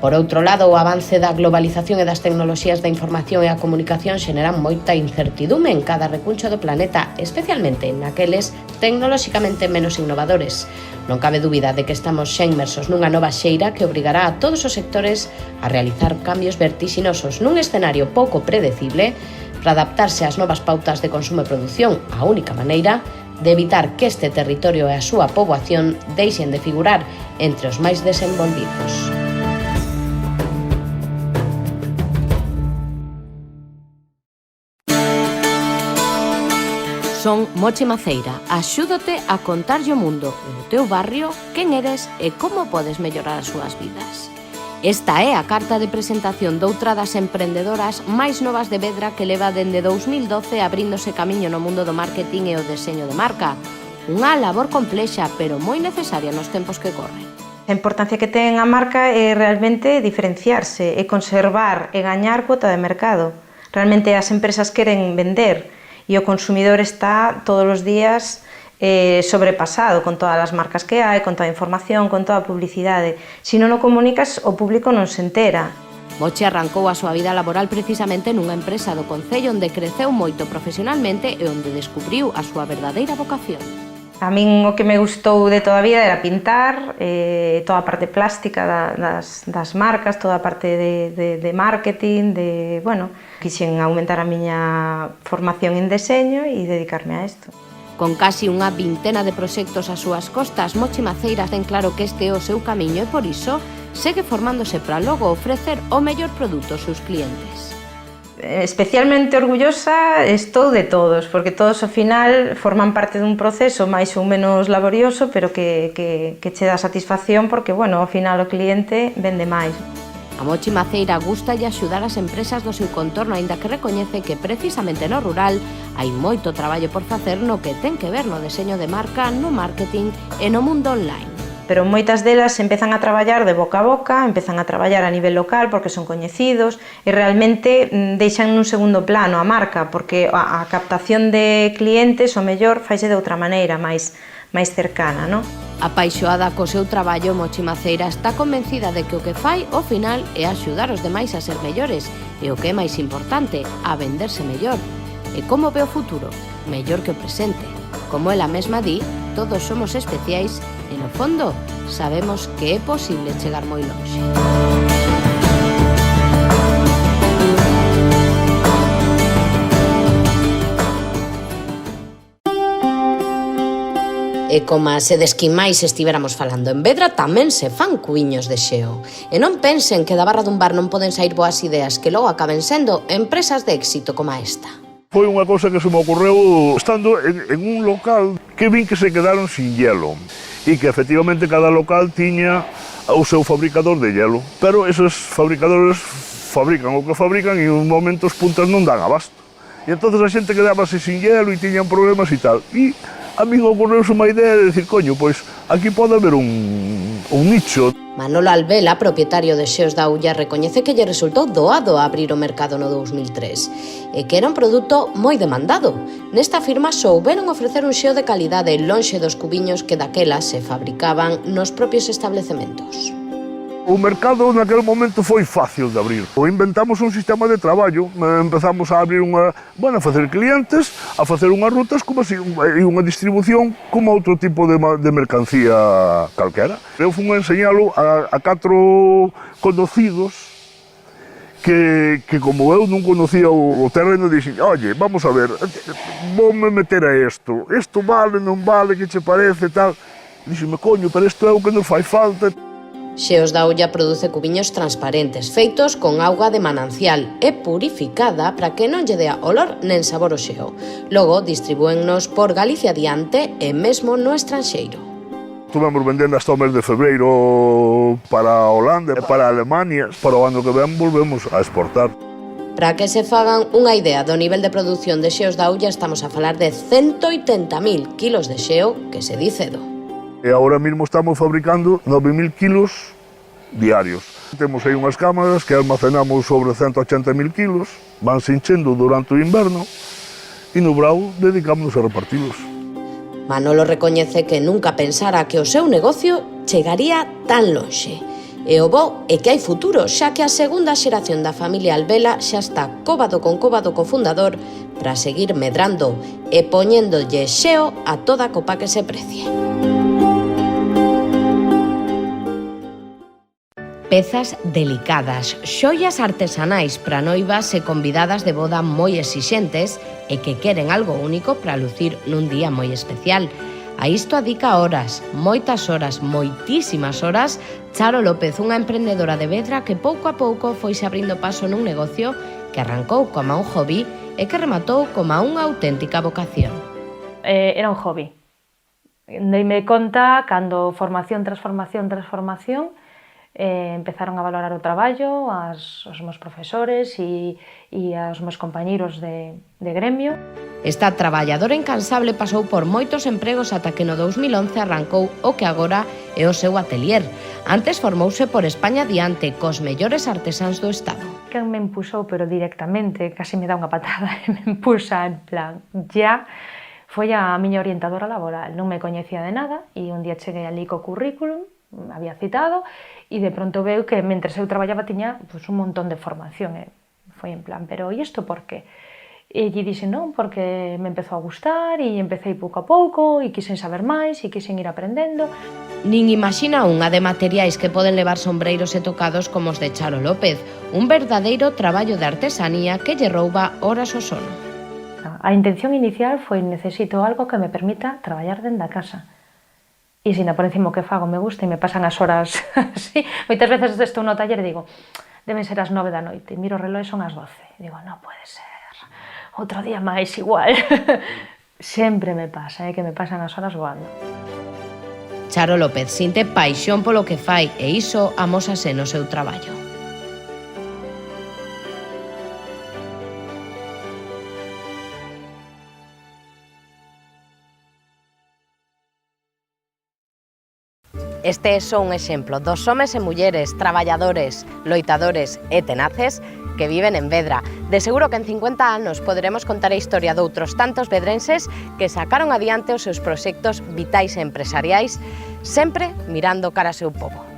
Por outro lado, o avance da globalización e das tecnoloxías da información e a comunicación xeneran moita incertidume en cada recuncho do planeta, especialmente naqueles tecnolóxicamente menos innovadores. Non cabe dúbida de que estamos xa inmersos nunha nova xeira que obrigará a todos os sectores a realizar cambios vertixinosos nun escenario pouco predecible para adaptarse ás novas pautas de consumo e produción, a única maneira de evitar que este territorio e a súa poboación deixen de figurar entre os máis desenvolvidos. Son Mochi Maceira, axúdote a contarlle o mundo, o teu barrio, quen eres e como podes mellorar as súas vidas. Esta é a carta de presentación doutra das emprendedoras máis novas de Vedra que leva dende 2012 abríndose camiño no mundo do marketing e o deseño de marca. Unha labor complexa, pero moi necesaria nos tempos que corren. A importancia que ten a marca é realmente diferenciarse e conservar e gañar cuota de mercado. Realmente as empresas queren vender e o consumidor está todos os días sobrepasado con todas as marcas que hai, con toda a información, con toda a publicidade. Se non o comunicas, o público non se entera. Mochi arrancou a súa vida laboral precisamente nunha empresa do Concello onde creceu moito profesionalmente e onde descubriu a súa verdadeira vocación. A min o que me gustou de toda a vida era pintar, toda a parte plástica das marcas, toda a parte de marketing, quixen aumentar a miña formación en deseño e dedicarme a isto. Con casi unha vintena de proxectos ás súas costas, Mochi Maceiras ten claro que este é o seu camiño e por iso segue formándose para logo ofrecer o mellor produto aos seus clientes. Especialmente orgullosa estou de todos, porque todos ao final forman parte dun proceso máis ou menos laborioso, pero que che dá satisfacción porque, ao final o cliente vende máis. A Mochi Maceira gustalle axudar as empresas do seu contorno, aínda que recoñece que precisamente no rural hai moito traballo por facer no que ten que ver no deseño de marca, no marketing e no mundo online. Pero moitas delas empezan a traballar de boca a boca, empezan a traballar a nivel local porque son coñecidos e realmente deixan nun segundo plano a marca porque a captación de clientes o mellor faise de outra maneira, máis cercana, non? Apaixoada co seu traballo, Mochi Maceira está convencida de que o que fai, ao final, é axudar os demais a ser mellores e o que é máis importante, a venderse mellor. E como ve o futuro? Mellor que o presente. Como ela mesma di, todos somos especiais e, no fondo, sabemos que é posible chegar moi lonxe. E como se des que máis estiveramos falando en Vedra, tamén se fan cuiños de xeo. E non pensen que da barra dun bar non poden sair boas ideas que logo acaben sendo empresas de éxito como esta. Foi unha cousa que se me ocorreu estando en un local que vin que se quedaron sin hielo e que efectivamente cada local tiña o seu fabricador de hielo. Pero esos fabricadores fabrican o que fabrican e en un momento os puntas non dan abasto. E entonces a xente quedábase sin hielo e tiñan problemas e tal. E a mí ocorreuse unha idea de decir, coño, pois aquí pode haber un nicho. Manolo Albela, propietario de Xeos da Ulla, recoñece que lle resultou doado abrir o mercado no 2003 e que era un produto moi demandado. Nesta firma souberon ofrecer un xeo de calidade lonxe dos cubiños que daquela se fabricaban nos propios establecementos. O mercado naquele momento foi fácil de abrir. Inventamos un sistema de traballo, empezamos a abrir a facer clientes, a facer unhas rutas e unha distribución como outro tipo de mercancía calquera. Eu fui a enseñalo a 4 conocidos que como eu non conocía o terreno, dixen, oye, vamos a ver, voume meter a isto vale, non vale, que che parece, tal. Dixeme, coño, pero isto é o que nos fai falta. Xeos da Ulla produce cubiños transparentes, feitos con auga de manancial e purificada para que non lle dea olor nen sabor o xeo. Logo, distribúennos por Galicia adiante e mesmo no estranxeiro. Estuvemos vendendo hasta o mes de febreiro para Holanda e para Alemania. Para o ano que ven volvemos a exportar. Para que se fagan unha idea do nivel de produción de Xeos da Ulla, estamos a falar de 180.000 kilos de xeo, que se di cedo. E agora mesmo estamos fabricando 9.000 kilos diarios. Temos aí unhas cámaras que almacenamos sobre 180.000 kilos, van se enchendo durante o inverno e no brao dedicámonos a repartilos. Manolo recoñece que nunca pensara que o seu negocio chegaría tan lonxe. E o bo é que hai futuro, xa que a segunda xeración da familia Albela xa está cóbado co fundador para seguir medrando e poñéndolle xeo a toda copa que se precie. Pezas delicadas, xoias artesanais para noivas e convidadas de boda moi exixentes e que queren algo único para lucir nun día moi especial. A isto adica horas, moitas horas, moitísimas horas, Charo López, unha emprendedora de Vedra que pouco a pouco foise abrindo paso nun negocio que arrancou como un hobby e que rematou como unha auténtica vocación. Era un hobby. Deime conta cando formación tras formación, empezaron a valorar o traballo, os meus profesores e os meus compañeiros de gremio. Esta traballadora incansable pasou por moitos empregos ata que no 2011 arrancou o que agora é o seu atelier. Antes formouse por España adiante cos mellores artesáns do Estado. Quen me impusou, pero directamente, casi me dá unha patada e me impusa en plan, ya, foi a miña orientadora laboral. Non me coñecía de nada e un día cheguei ali co currículum, había citado, e de pronto veu que mentre eu traballaba tiña un montón de formación. Foi en plan, pero e isto por qué? E lle dixen, non, porque me empezou a gustar e empecé pouco a pouco e quixen saber máis e quixen ir aprendendo. Nin imagina unha de materiais que poden levar sombreiros e tocados como os de Charo López, un verdadeiro traballo de artesanía que lle rouba horas o sono. A intención inicial foi necesito algo que me permita traballar dentro da casa. E se por encima o que fago me gusta e me pasan as horas así, moitas veces estou no taller e digo, deben ser as 9 da noite, miro o reloj e son as 12. E digo, non pode ser, outro día máis igual. Sempre me pasa, que me pasan as horas voando. Charo López sinte paixón polo que fai e iso amósase no seu traballo. Este é só un exemplo dos homes e mulleres, traballadores, loitadores e tenaces que viven en Vedra. De seguro que en 50 anos poderemos contar a historia doutros tantos vedrenses que sacaron adiante os seus proxectos vitais e empresariais, sempre mirando cara ao seu pobo.